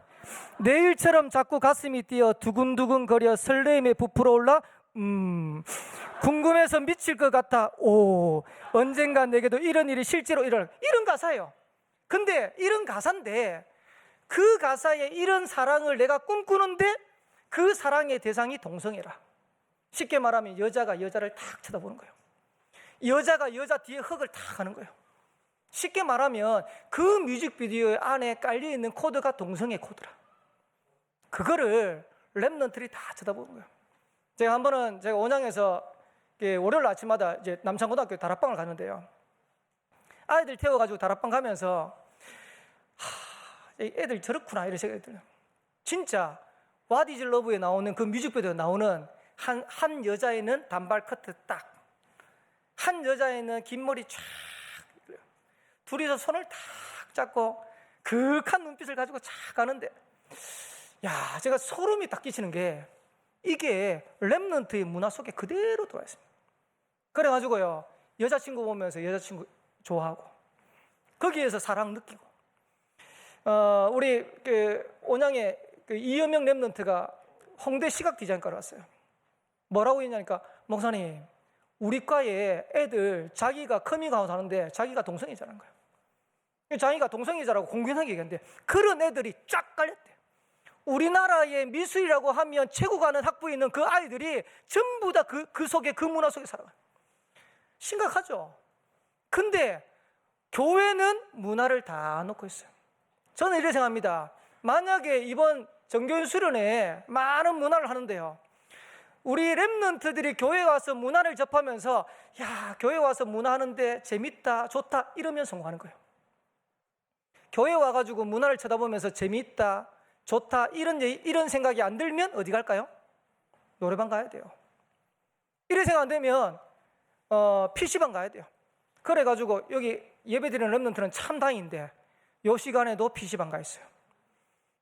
내일처럼 자꾸 가슴이 뛰어 두근두근 거려 설레임에 부풀어 올라. 궁금해서 미칠 것 같아. 오, 언젠가 내게도 이런 일이 실제로 일어날. 이런 가사예요. 근데 이런 가사인데 그 가사에 이런 사랑을 내가 꿈꾸는데 그 사랑의 대상이 동성애라. 쉽게 말하면 여자가 여자를 탁 쳐다보는 거예요. 여자가 여자 뒤에 흙을 탁 하는 거예요. 쉽게 말하면 그 뮤직비디오 안에 깔려있는 코드가 동성애 코드라. 그거를 랩런트들이 다 쳐다보는 거예요. 제가 한 번은 제가 온양에서 월요일 아침마다 이제 남창고등학교 다락방을 가는데요, 아이들 태워가지고 다락방 가면서 애들 저렇구나 이런 생각이 들어요. 진짜 What is Love에 나오는 그 뮤직비디오에 나오는 한 여자애는 단발 커트 딱, 한 여자애는 긴 머리 쫙, 둘이서 손을 탁 잡고 그윽한 눈빛을 가지고 쫙 가는데, 야, 제가 소름이 딱 끼치는 게 이게 랩런트의 문화 속에 그대로 들어와 있습니다. 그래가지고요, 여자친구 보면서 여자친구 좋아하고 거기에서 사랑 느끼고, 우리 온양에 이여명 랩런트가 홍대 시각 디자인과로 왔어요. 뭐라고 했냐니까, 목사님, 우리 과에 애들 자기가 커밍아웃 하는데 자기가 동성애자라는 거예요. 자기가 동성애자라고 공손하게 얘기하는데 그런 애들이 쫙 깔렸대. 우리나라의 미술이라고 하면 최고 가는 학부에 있는 그 아이들이 전부 다 그 속에, 그 문화 속에 살아가요. 심각하죠. 근데 교회는 문화를 다 놓고 있어요. 저는 이렇게 생각합니다. 만약에 이번 정교인 수련회에 많은 문화를 하는데요, 우리 랩런트들이 교회에 와서 문화를 접하면서 야, 교회 와서 문화 하는데 재밌다, 좋다 이러면 성공하는 거예요. 교회 와가지고 문화를 쳐다보면서 재밌다, 좋다 이런 생각이 안 들면 어디 갈까요? 노래방 가야 돼요. 이런 생각 안 되면 PC방 가야 돼요. 그래가지고 여기 예배드리는 랩런트는 참 다행인데 요 시간에도 PC방 가 있어요.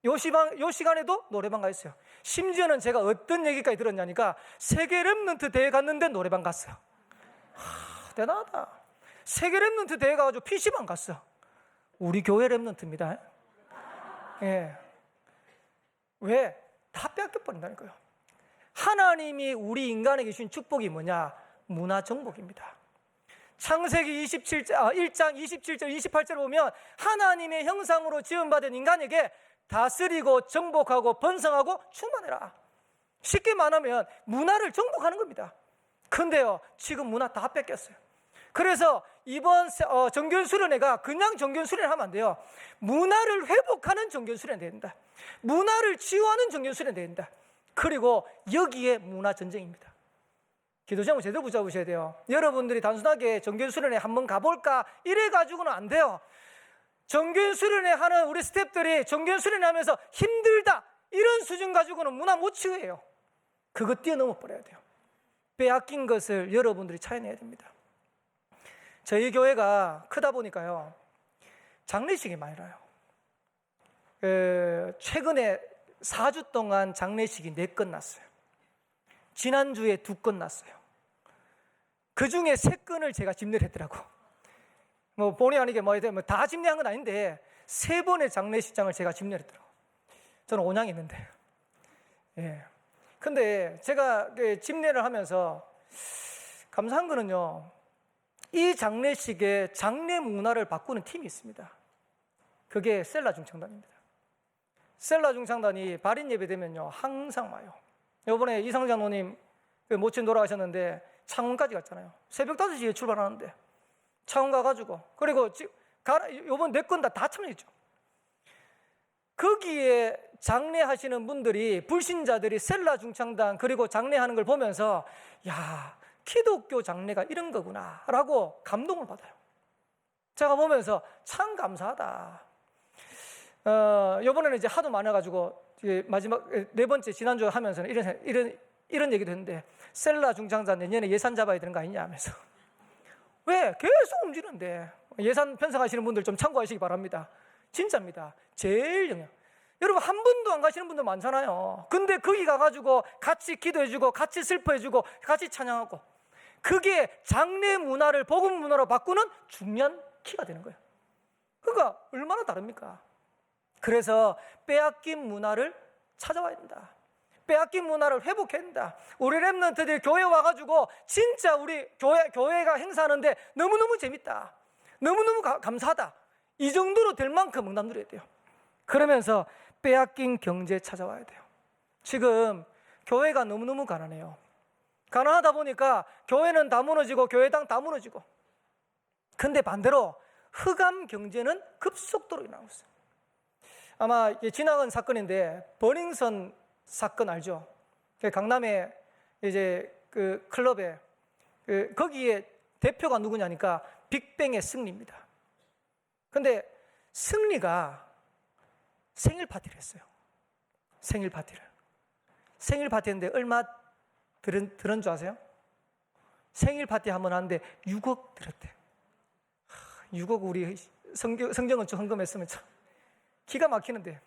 요 시간에도 노래방 가 있어요. 심지어는 제가 어떤 얘기까지 들었냐니까 세계 랩런트 대회 갔는데 노래방 갔어요. 대단하다. 세계 랩런트 대회 가가지고 PC방 갔어. 우리 교회 랩런트입니다. 예. 왜? 다 뺏겨버린다니까요. 하나님이 우리 인간에게 주신 축복이 뭐냐? 문화 정복입니다. 창세기 1장 27절 28절 보면 하나님의 형상으로 지음받은 인간에게 다스리고 정복하고 번성하고 충만해라. 쉽게 말하면 문화를 정복하는 겁니다. 근데요, 지금 문화 다 뺏겼어요. 그래서 이번 정교인 수련회가 그냥 정교인 수련회 하면 안 돼요. 문화를 회복하는 정교인 수련회 된다. 문화를 치유하는 정교인 수련회 된다. 그리고 여기에 문화 전쟁입니다. 기도 제목 제대로 붙잡으셔야 돼요. 여러분들이 단순하게 정교인 수련회 한번 가볼까 이래가지고는 안 돼요. 정교인 수련회 하는 우리 스태프들이 정교인 수련회 하면서 힘들다 이런 수준 가지고는 문화 못 치유해요. 그거 뛰어넘어 버려야 돼요. 빼앗긴 것을 여러분들이 찾아내야 됩니다. 저희 교회가 크다 보니까요, 장례식이 많이 나요. 최근에 4주 동안 장례식이 4건 났어요. 지난주에 2건 났어요. 그 중에 3건을 제가 집례를 했더라고. 뭐 본의 아니게 다 집례한 건 아닌데 3번의 장례식장을 제가 집례를 했더라고. 저는 온양에 있는데. 예. 근데 제가 집례를 하면서 감사한 거는요, 이 장례식에 장례 문화를 바꾸는 팀이 있습니다. 그게 셀라 중창단입니다. 셀라 중창단이 발인 예배 되면요 항상 와요. 이번에 이상 장로님 모친 돌아가셨는데 창원까지 갔잖아요. 새벽 5시에 출발하는데 창원 가가지고, 그리고 이번 4건 다 참여했죠. 거기에 장례하시는 분들이, 불신자들이 셀라 중창단 그리고 장례하는 걸 보면서 야, 기독교 장례가 이런 거구나 라고 감동을 받아요. 제가 보면서 참 감사하다. 이번에는 이제 하도 많아가지고 마지막 4번째 지난주에 하면서는 이런 얘기도 했는데, 셀라 중창단 내년에 예산 잡아야 되는 거 아니냐 하면서 왜? 계속 움직이는데. 예산 편성하시는 분들 좀 참고하시기 바랍니다. 진짜입니다. 제일 영향. 여러분 한 번도 안 가시는 분들 많잖아요. 근데 거기 가가지고 같이 기도해주고 같이 슬퍼해주고 같이 찬양하고, 그게 장례 문화를 복음 문화로 바꾸는 중요한 키가 되는 거예요. 그러니까 얼마나 다릅니까? 그래서 빼앗긴 문화를 찾아와야 된다. 빼앗긴 문화를 회복해야 된다. 우리 렘넌트들이 교회 와가지고 진짜 우리 교회가 행사하는데 너무너무 재밌다, 너무너무 감사하다, 이 정도로 될 만큼 응답 누려야 돼요. 그러면서 빼앗긴 경제 찾아와야 돼요. 지금 교회가 너무너무 가난해요. 가난하다 보니까 교회는 다 무너지고 교회당 다 무너지고, 근데 반대로 흑암 경제는 급속도로 일어나고 있어요. 아마 지나간 사건인데 버닝썬 사건 알죠? 강남에 이제 그 클럽에 거기에 대표가 누구냐니까 빅뱅의 승리입니다. 근데 승리가 생일 파티를 했어요. 생일 파티였는데 얼마 들은 줄 아세요? 생일 파티 한번 하는데 6억 들었대. 6억 우리 성경은좀 헌금했으면 참 기가 막히는데,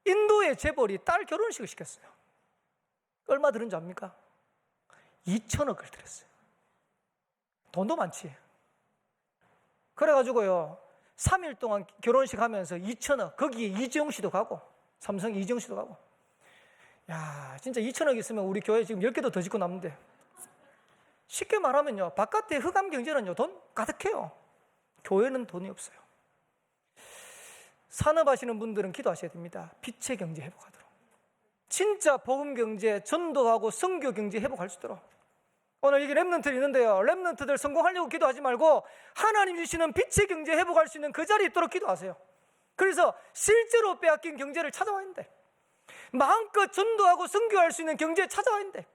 인도의 재벌이 딸 결혼식을 시켰어요. 얼마 들은 줄 압니까? 2천억을 들였어요. 돈도 많지. 그래가지고요 3일 동안 결혼식 하면서 2천억, 거기에 이재용 씨도 가고, 삼성 이재용 씨도 가고. 야, 진짜 2천억 있으면 우리 교회 지금 10개도 더 짓고 남는데. 쉽게 말하면요, 바깥에 흑암 경제는요 돈 가득해요. 교회는 돈이 없어요. 산업하시는 분들은 기도하셔야 됩니다. 빛의 경제 회복하도록. 진짜 복음 경제, 전도하고 선교 경제 회복할 수 있도록. 오늘 여기 렘넌트들이 있는데요, 렘넌트들 성공하려고 기도하지 말고 하나님 주시는 빛의 경제 회복할 수 있는 그 자리에 있도록 기도하세요. 그래서 실제로 빼앗긴 경제를 찾아와야 한대. 마음껏 전도하고 선교할 수 있는 경제에 찾아와야 한대.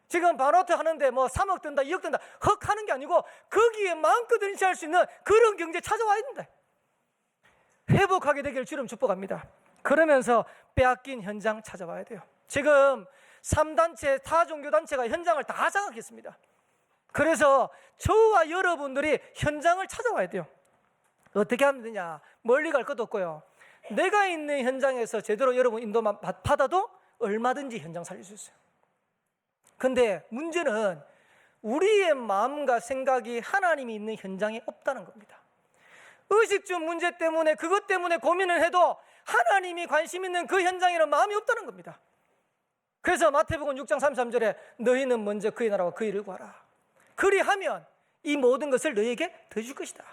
지금 바로트 하는데 뭐 3억 든다 2억 든다 헉 하는 게 아니고, 거기에 마음껏 인치할 수 있는 그런 경제 찾아와야 된대. 회복하게 되기를 주름 축복합니다. 그러면서 빼앗긴 현장 찾아와야 돼요. 지금 3단체, 타종교단체가 현장을 다 장악했습니다. 그래서 저와 여러분들이 현장을 찾아와야 돼요. 어떻게 하면 되냐? 멀리 갈 것도 없고요, 내가 있는 현장에서 제대로 여러분 인도만 받아도 얼마든지 현장 살릴 수 있어요. 근데 문제는 우리의 마음과 생각이 하나님이 있는 현장에 없다는 겁니다. 의식주 문제 때문에, 그것 때문에 고민을 해도 하나님이 관심 있는 그 현장에는 마음이 없다는 겁니다. 그래서 마태복음 6장 33절에 너희는 먼저 그의 나라와 그의 일을 구하라. 그리하면 이 모든 것을 너희에게 더 줄 것이다.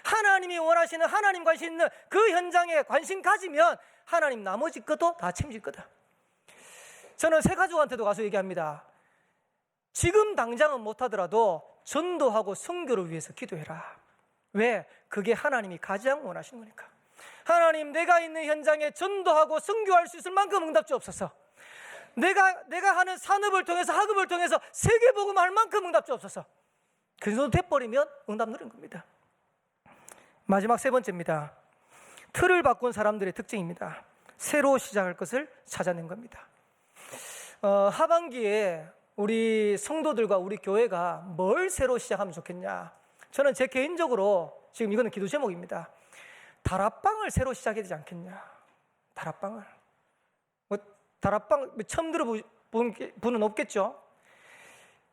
하나님이 원하시는, 하나님 관심 있는 그 현장에 관심 가지면 하나님 나머지 것도 다 책임질 거다. 저는 새 가족한테도 가서 얘기합니다. 지금 당장은 못하더라도 전도하고 선교를 위해서 기도해라. 왜? 그게 하나님이 가장 원하시는 거니까. 하나님, 내가 있는 현장에 전도하고 선교할 수 있을 만큼 응답 주옵소서. 내가 하는 산업을 통해서, 학업을 통해서 세계복음할 만큼 응답 주옵소서. 그 정도 돼버리면 응답 누리는 겁니다. 마지막 세 번째입니다. 틀을 바꾼 사람들의 특징입니다. 새로 시작할 것을 찾아낸 겁니다. 하반기에 우리 성도들과 우리 교회가 뭘 새로 시작하면 좋겠냐? 저는 제 개인적으로, 지금 이거는 기도 제목입니다, 다락방을 새로 시작해야 되지 않겠냐. 다락방을. 다락방 처음 들어본 분은 없겠죠?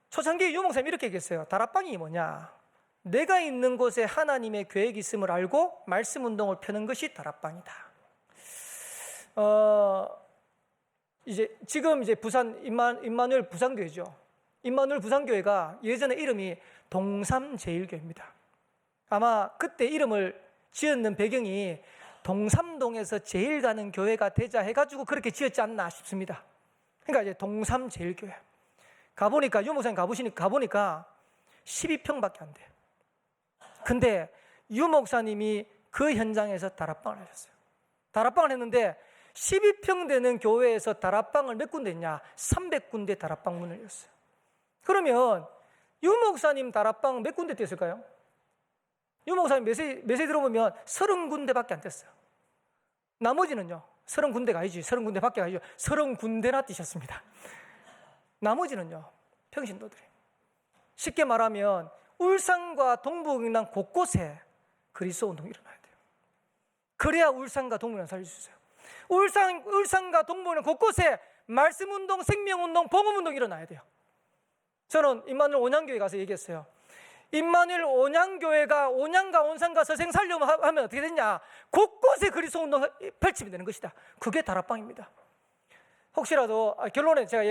초창기에 유 목사님이 이렇게 얘기했어요. 다락방이 뭐냐? 내가 있는 곳에 하나님의 계획이 있음을 알고 말씀 운동을 펴는 것이 다락방이다. 지금 부산 임마누엘 부산교회죠. 임마누엘 부산교회가 예전에 이름이 동삼제일교회입니다. 아마 그때 이름을 지었는 배경이 동삼동에서 제일 가는 교회가 되자 해가지고 그렇게 지었지 않나 싶습니다. 그러니까 이제 동삼제일교회 가보니까, 유 목사님 가보니까 12평밖에 안 돼요. 근데 유 목사님이 그 현장에서 다락방을 하셨어요. 다락방을 했는데 12평 되는 교회에서 다락방을 몇 군데 했냐? 300군데 다락방 문을 열었어요. 그러면 유 목사님 다락방 몇 군데 됐을까요? 유 목사님 메시지 들어보면 30군데밖에 안 됐어요. 나머지는요, 30군데가 아니지, 30군데밖에 아니죠. 30군데나 뛰셨습니다. 나머지는요, 평신도들이. 쉽게 말하면 울산과 동북이남 곳곳에 그리스도 운동이 일어나야 돼요. 그래야 울산과 동북을 살릴 수 있어요. 울산과 동북은 곳곳에 말씀 운동, 생명 운동, 복음 운동이 일어나야 돼요. 저는 임마누엘 온양교회 가서 얘기했어요. 임마누엘 온양교회가 온양과 온산과 서생 살려면 하면 어떻게 되냐? 곳곳에 그리스도 운동을 펼치면 되는 것이다. 그게 다락방입니다. 혹시라도 결론에 제가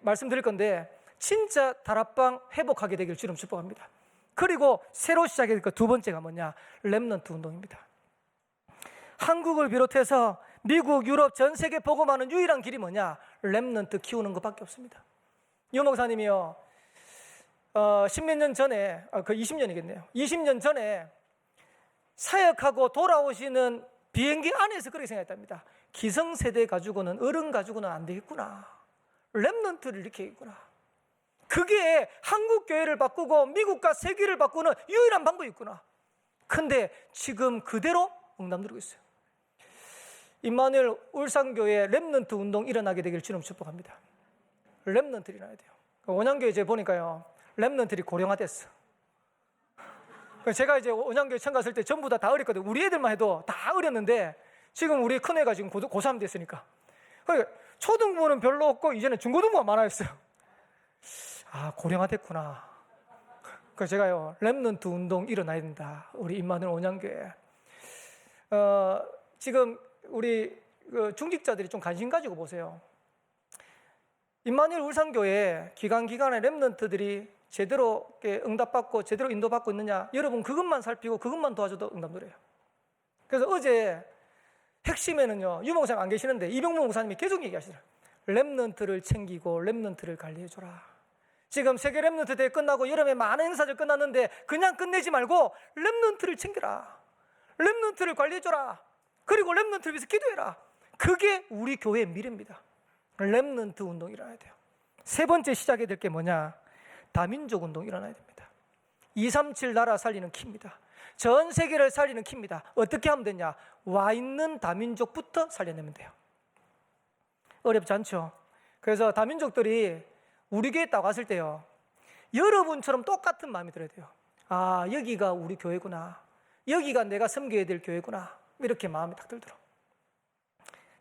말씀드릴 건데 진짜 다락방 회복하게 되길 주님 축복합니다. 그리고 새로 시작해야 될 그 두 번째가 뭐냐? 렘넌트 운동입니다. 한국을 비롯해서 미국, 유럽 전 세계 복음하는 유일한 길이 뭐냐? 렘넌트 키우는 것밖에 없습니다. 유 목사님이요, 10몇 년 전에, 그 20년이겠네요. 20년 전에 사역하고 돌아오시는 비행기 안에서 그렇게 생각했답니다. 기성세대 가지고는, 어른 가지고는 안 되겠구나. 렘넌트를 일으키겠구나. 그게 한국 교회를 바꾸고 미국과 세계를 바꾸는 유일한 방법이구나. 근데 지금 그대로 응답 누리고 있어요. 임마누엘 울산교회 렘넌트 운동 일어나게 되길 주님 축복합니다. 렘넌트 일어나야 돼요. 온양교회 제가 보니까요, 렘넌트들이 고령화됐어. 제가 이제 온양교회 처음 갔을 때 전부 다 어렸거든요. 우리 애들만 해도 다 어렸는데 지금 우리 큰애가 지금 고3 됐으니까. 그러니까 초등부는 별로 없고 이제는 중고등부가 많아졌어요. 아, 고령화됐구나. 그래서 제가요, 렘넌트 운동 일어나야 된다. 우리 임마누엘 온양교회. 지금 우리 중직자들이 좀 관심 가지고 보세요. 임마누엘 울산교회 기간에 렘넌트들이 제대로 응답받고 제대로 인도받고 있느냐, 여러분 그것만 살피고 그것만 도와줘도 응답 노래요. 그래서 어제 핵심에는요, 유 목사님 안 계시는데 이병무 목사님이 계속 얘기하시더라고요. 렘넌트를 챙기고 렘넌트를 관리해줘라. 지금 세계 렘넌트 대회 끝나고 여름에 많은 행사들 끝났는데 그냥 끝내지 말고 렘넌트를 챙겨라. 렘넌트를 관리해줘라. 그리고 렘넌트를 위해서 기도해라. 그게 우리 교회의 미래입니다. 렘넌트 운동이 일어나야 돼요. 세 번째 시작해야 될 게 뭐냐? 다민족 운동이 일어나야 됩니다. 237 나라 살리는 키입니다. 전 세계를 살리는 키입니다. 어떻게 하면 되냐? 와 있는 다민족부터 살려내면 돼요. 어렵지 않죠? 그래서 다민족들이 우리 교회에 딱 왔을 때요, 여러분처럼 똑같은 마음이 들어야 돼요. 아, 여기가 우리 교회구나. 여기가 내가 섬겨야 될 교회구나. 이렇게 마음이 딱 들더라고요.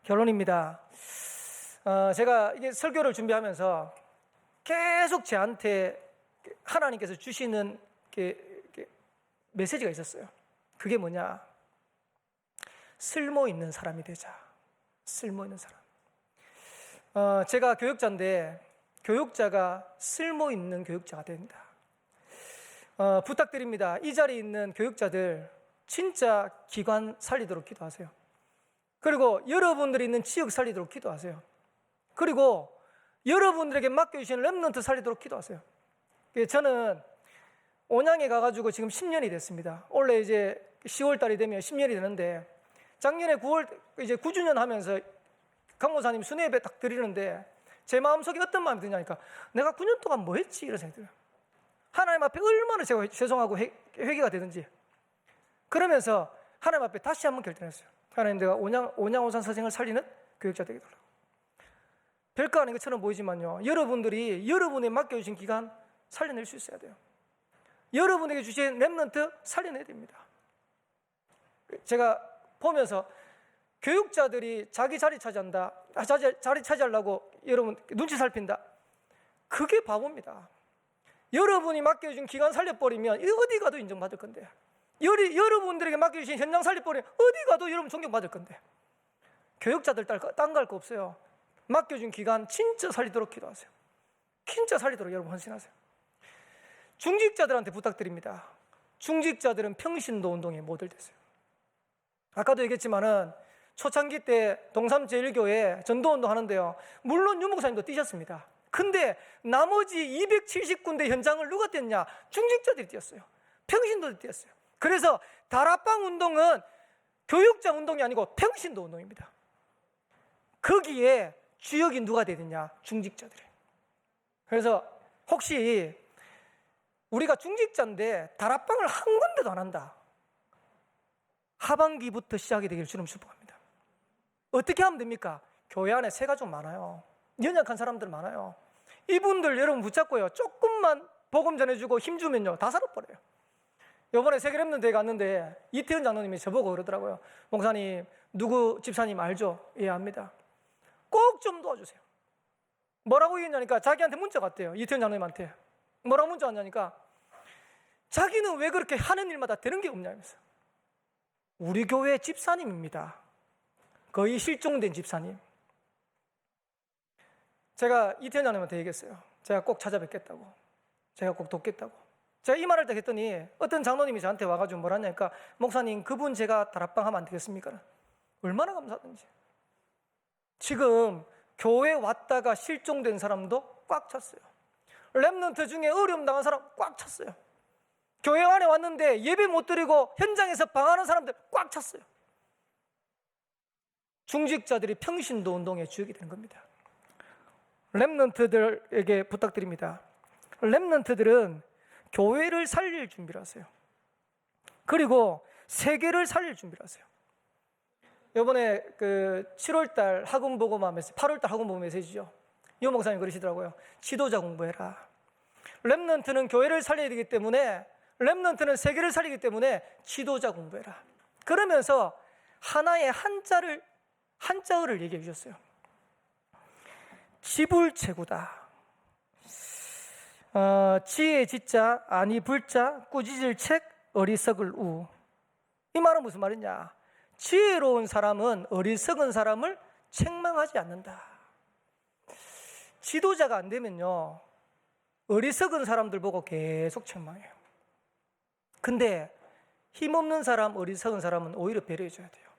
결론입니다. 제가 이게 설교를 준비하면서 계속 저한테 하나님께서 주시는 메시지가 있었어요. 그게 뭐냐? 쓸모 있는 사람이 되자. 쓸모 있는 사람. 제가 교육자인데 교육자가 쓸모 있는 교육자가 됩니다. 부탁드립니다. 이 자리에 있는 교육자들 진짜 기관 살리도록 기도하세요. 그리고 여러분들이 있는 지역 살리도록 기도하세요. 그리고 여러분들에게 맡겨주시는 렘넌트 살리도록 기도하세요. 저는 온양에 가가지고 지금 10년이 됐습니다. 원래 이제 10월 달이 되면 10년이 되는데 작년에 9월 이제 9주년 하면서 강목사님 순회 예배 딱 드리는데 제 마음속에 어떤 마음이 드냐니까 내가 9년 동안 뭐 했지? 이런 생각이 들어요. 하나님 앞에 얼마나 제가 죄송하고 회개가 되는지. 그러면서 하나님 앞에 다시 한번 결단했어요. 하나님, 내가 온양온산 서생을 살리는 교육자 되게 달라고. 별거 아닌 것처럼 보이지만요, 여러분들이 여러분의 맡겨주신 기간 살려낼 수 있어야 돼요. 여러분에게 주신 렘넌트 살려내야 됩니다. 제가 보면서 교육자들이 자기 자리 차지한다, 자리 차지하려고 여러분 눈치 살핀다, 그게 바보입니다. 여러분이 맡겨주신 기간 살려버리면 어디 가도 인정받을 건데, 여러분들에게 맡겨주신 현장 살려버리면 어디 가도 여러분 존경받을 건데, 교육자들 딴 거 할 거 없어요. 맡겨준 기간 진짜 살리도록 기도하세요. 진짜 살리도록 여러분 헌신하세요. 중직자들한테 부탁드립니다. 중직자들은 평신도 운동의 모델 되세요. 아까도 얘기했지만은 초창기 때 동삼 제1교회 전도운동 하는데요, 물론 유 목사님도 뛰셨습니다. 근데 나머지 270군데 현장을 누가 뛰었냐? 중직자들이 뛰었어요. 평신도들이 뛰었어요. 그래서 다락방 운동은 교육자 운동이 아니고 평신도 운동입니다. 거기에 주역이 누가 되느냐? 중직자들이. 그래서 혹시 우리가 중직자인데 다락방을 한 군데도 안 한다, 하반기부터 시작이 되기를 주님 축복합니다. 어떻게 하면 됩니까? 교회 안에 새가 좀 많아요. 연약한 사람들 많아요. 이분들 여러분 붙잡고요, 조금만 복음 전해주고 힘주면요 다 살아버려요. 이번에 세계 랩런트에 갔는데 이태현 장로님이 저보고 그러더라고요. 목사님 누구 집사님 알죠? 예 압니다. 꼭 좀 도와주세요. 뭐라고 얘기했냐니까 자기한테 문자 갔대요. 이태현 장로님한테 뭐라고 문자 왔냐니까 자기는 왜 그렇게 하는 일마다 되는 게 없냐면서. 우리 교회 집사님입니다. 거의 실종된 집사님. 제가 이태현 장로님한테 얘기했어요. 제가 꼭 찾아뵙겠다고, 제가 꼭 돕겠다고. 제가 이 말을 딱 했더니 어떤 장로님이 저한테 와가지고 뭐라 하냐니까 목사님 그분 제가 다락방 하면 안 되겠습니까? 얼마나 감사하든지. 지금 교회 왔다가 실종된 사람도 꽉 찼어요. 랩런트 중에 어려움 당한 사람 꽉 찼어요. 교회 안에 왔는데 예배 못 드리고 현장에서 방황하는 사람들 꽉 찼어요. 중직자들이 평신도 운동의 주역이 되는 겁니다. 랩런트들에게 부탁드립니다. 랩런트들은 교회를 살릴 준비를 하세요. 그리고 세계를 살릴 준비를 하세요. 이번에 그 7월달 학원보고마 메시지, 8월달 학원보고 메시지죠. 이 목사님 그러시더라고요. 지도자 공부해라. 랩런트는 교회를 살려야 되기 때문에, 랩런트는 세계를 살리기 때문에 지도자 공부해라. 그러면서 하나의 한자어를 얘기해 주셨어요. 지불체구다. 지혜 지자, 아니 불자, 꾸짖을 책, 어리석을 우. 이 말은 무슨 말이냐? 지혜로운 사람은 어리석은 사람을 책망하지 않는다. 지도자가 안 되면요 어리석은 사람들 보고 계속 책망해요. 근데 힘없는 사람, 어리석은 사람은 오히려 배려해줘야 돼요.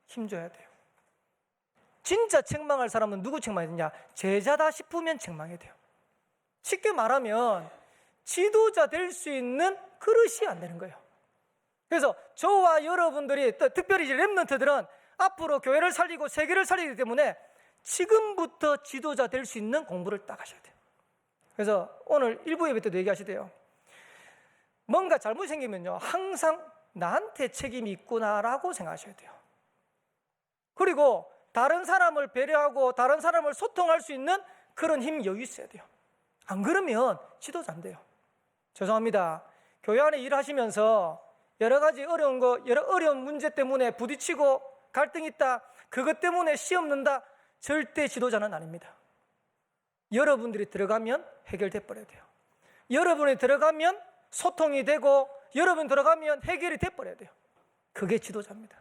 힘줘야 돼요. 진짜 책망할 사람은 누구 책망해야 되냐? 제자다 싶으면 책망해야 돼요. 쉽게 말하면 지도자 될 수 있는 그릇이 안 되는 거예요. 그래서 저와 여러분들이, 특별히 랩런트들은 앞으로 교회를 살리고 세계를 살리기 때문에 지금부터 지도자 될 수 있는 공부를 딱 하셔야 돼요. 그래서 오늘 일부 예배 때도 얘기하시대요. 뭔가 잘못 생기면요 항상 나한테 책임이 있구나라고 생각하셔야 돼요. 그리고 다른 사람을 배려하고 다른 사람을 소통할 수 있는 그런 힘, 여유 있어야 돼요. 안 그러면 지도자 안 돼요. 죄송합니다. 교회 안에 일하시면서 여러 가지 어려운 문제 때문에 부딪히고 갈등이 있다, 그것 때문에 시험 는다, 절대 지도자는 아닙니다. 여러분들이 들어가면 해결돼 버려야 돼요. 여러분이 들어가면 소통이 되고 여러분 들어가면 해결이 돼 버려야 돼요. 그게 지도자입니다.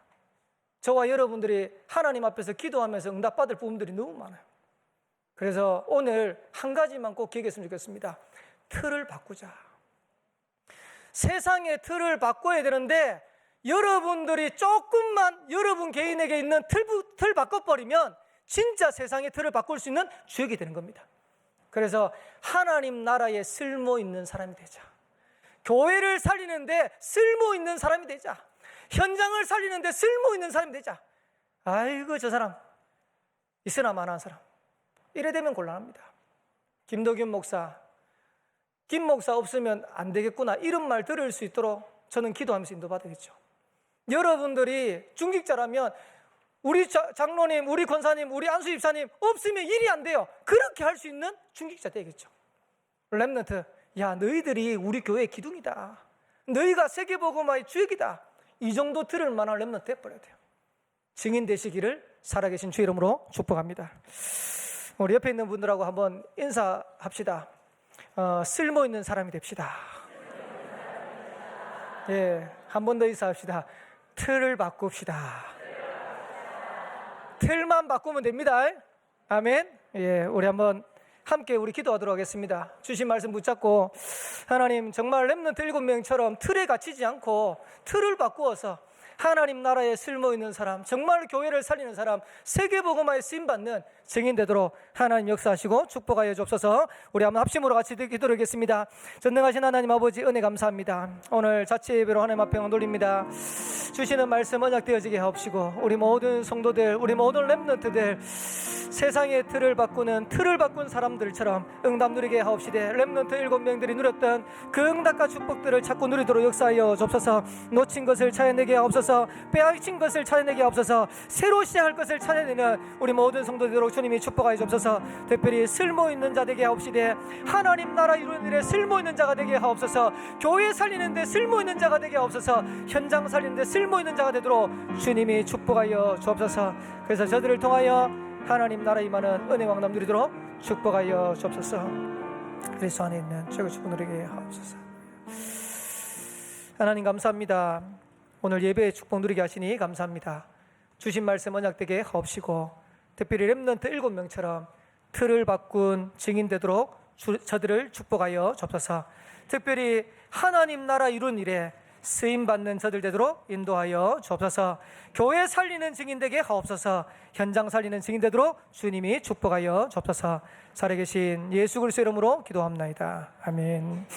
저와 여러분들이 하나님 앞에서 기도하면서 응답받을 부분들이 너무 많아요. 그래서 오늘 한 가지만 꼭 기억했으면 좋겠습니다. 틀을 바꾸자. 세상의 틀을 바꿔야 되는데 여러분들이 조금만 여러분 개인에게 있는 틀 바꿔버리면 진짜 세상의 틀을 바꿀 수 있는 주역이 되는 겁니다. 그래서 하나님 나라에 쓸모 있는 사람이 되자. 교회를 살리는데 쓸모 있는 사람이 되자. 현장을 살리는데 쓸모 있는 사람이 되자. 아이고 저 사람 있으나 마나한 사람. 이래 되면 곤란합니다. 김덕윤 목사, 김 목사 없으면 안 되겠구나 이런 말 들을 수 있도록 저는 기도하면서 인도받아야겠죠. 여러분들이 중직자라면 우리 장로님, 우리 권사님, 우리 안수 집사님 없으면 일이 안 돼요. 그렇게 할 수 있는 중직자 되겠죠. 랩런트, 야 너희들이 우리 교회의 기둥이다. 너희가 세계복음화의 주역이다. 이 정도 들을 만한 랩런트 돼버려야 돼요. 증인 되시기를 살아계신 주 이름으로 축복합니다. 우리 옆에 있는 분들하고 한번 인사합시다. 쓸모 있는 사람이 됩시다. 예, 한 번 더 인사합시다. 틀을 바꿉시다. 틀만 바꾸면 됩니다. 아멘. 예, 우리 한번 함께 우리 기도하도록 하겠습니다. 주신 말씀 붙잡고 하나님 정말 랩런트 7명처럼 틀에 갇히지 않고 틀을 바꾸어서 하나님 나라에 쓸모있는 사람, 정말 교회를 살리는 사람, 세계복음화에 쓰임받는 증인 되도록 하나님 역사하시고 축복하여 주옵소서. 우리 한번 합심으로 같이 기도하겠습니다. 전능하신 하나님 아버지 은혜 감사합니다. 오늘 자체 예배로 하나님 앞에 올립니다. 주시는 말씀 언약되어지게 하옵시고 우리 모든 성도들, 우리 모든 랩런트들 세상의 틀을 바꾼 사람들처럼 응답 누리게 하옵시되 랩런트 7명들이 누렸던 그 응답과 축복들을 자꾸 누리도록 역사하여 주옵소서. 놓친 것을 찾아내게 하옵소서. 하옵소서. 빼앗긴 것을 찾아내게 하옵소서. 새로 시작할 것을 찾아내는 우리 모든 성도 되도록 주님이 축복하여 주옵소서. 특별히 쓸모 있는 자 되게 하옵시되 하나님 나라 이루는 일에 쓸모 있는 자가 되게 하옵소서. 교회 살리는데 쓸모 있는 자가 되게 하옵소서. 현장 살리는데 쓸모 있는 자가 되도록 주님이 축복하여 주옵소서. 그래서 저들을 통하여 하나님 나라 임하는 은혜 왕남 누리도록 축복하여 주옵소서. 그리스도 안에 있는 최고 축복 누리게 하옵소서. 하나님 감사합니다. 오늘 예배의 축복 누리게 하시니 감사합니다. 주신 말씀 언약되게 하옵시고 특별히 렘넌트 7명처럼 틀을 바꾼 증인 되도록 저들을 축복하여 주옵소서. 특별히 하나님 나라 이룬 일에 쓰임받는 저들 되도록 인도하여 주옵소서. 교회 살리는 증인 되게 하옵소서. 현장 살리는 증인 되도록 주님이 축복하여 주옵소서. 살아계신 예수 그리스도 이름으로 기도합나이다. 아멘.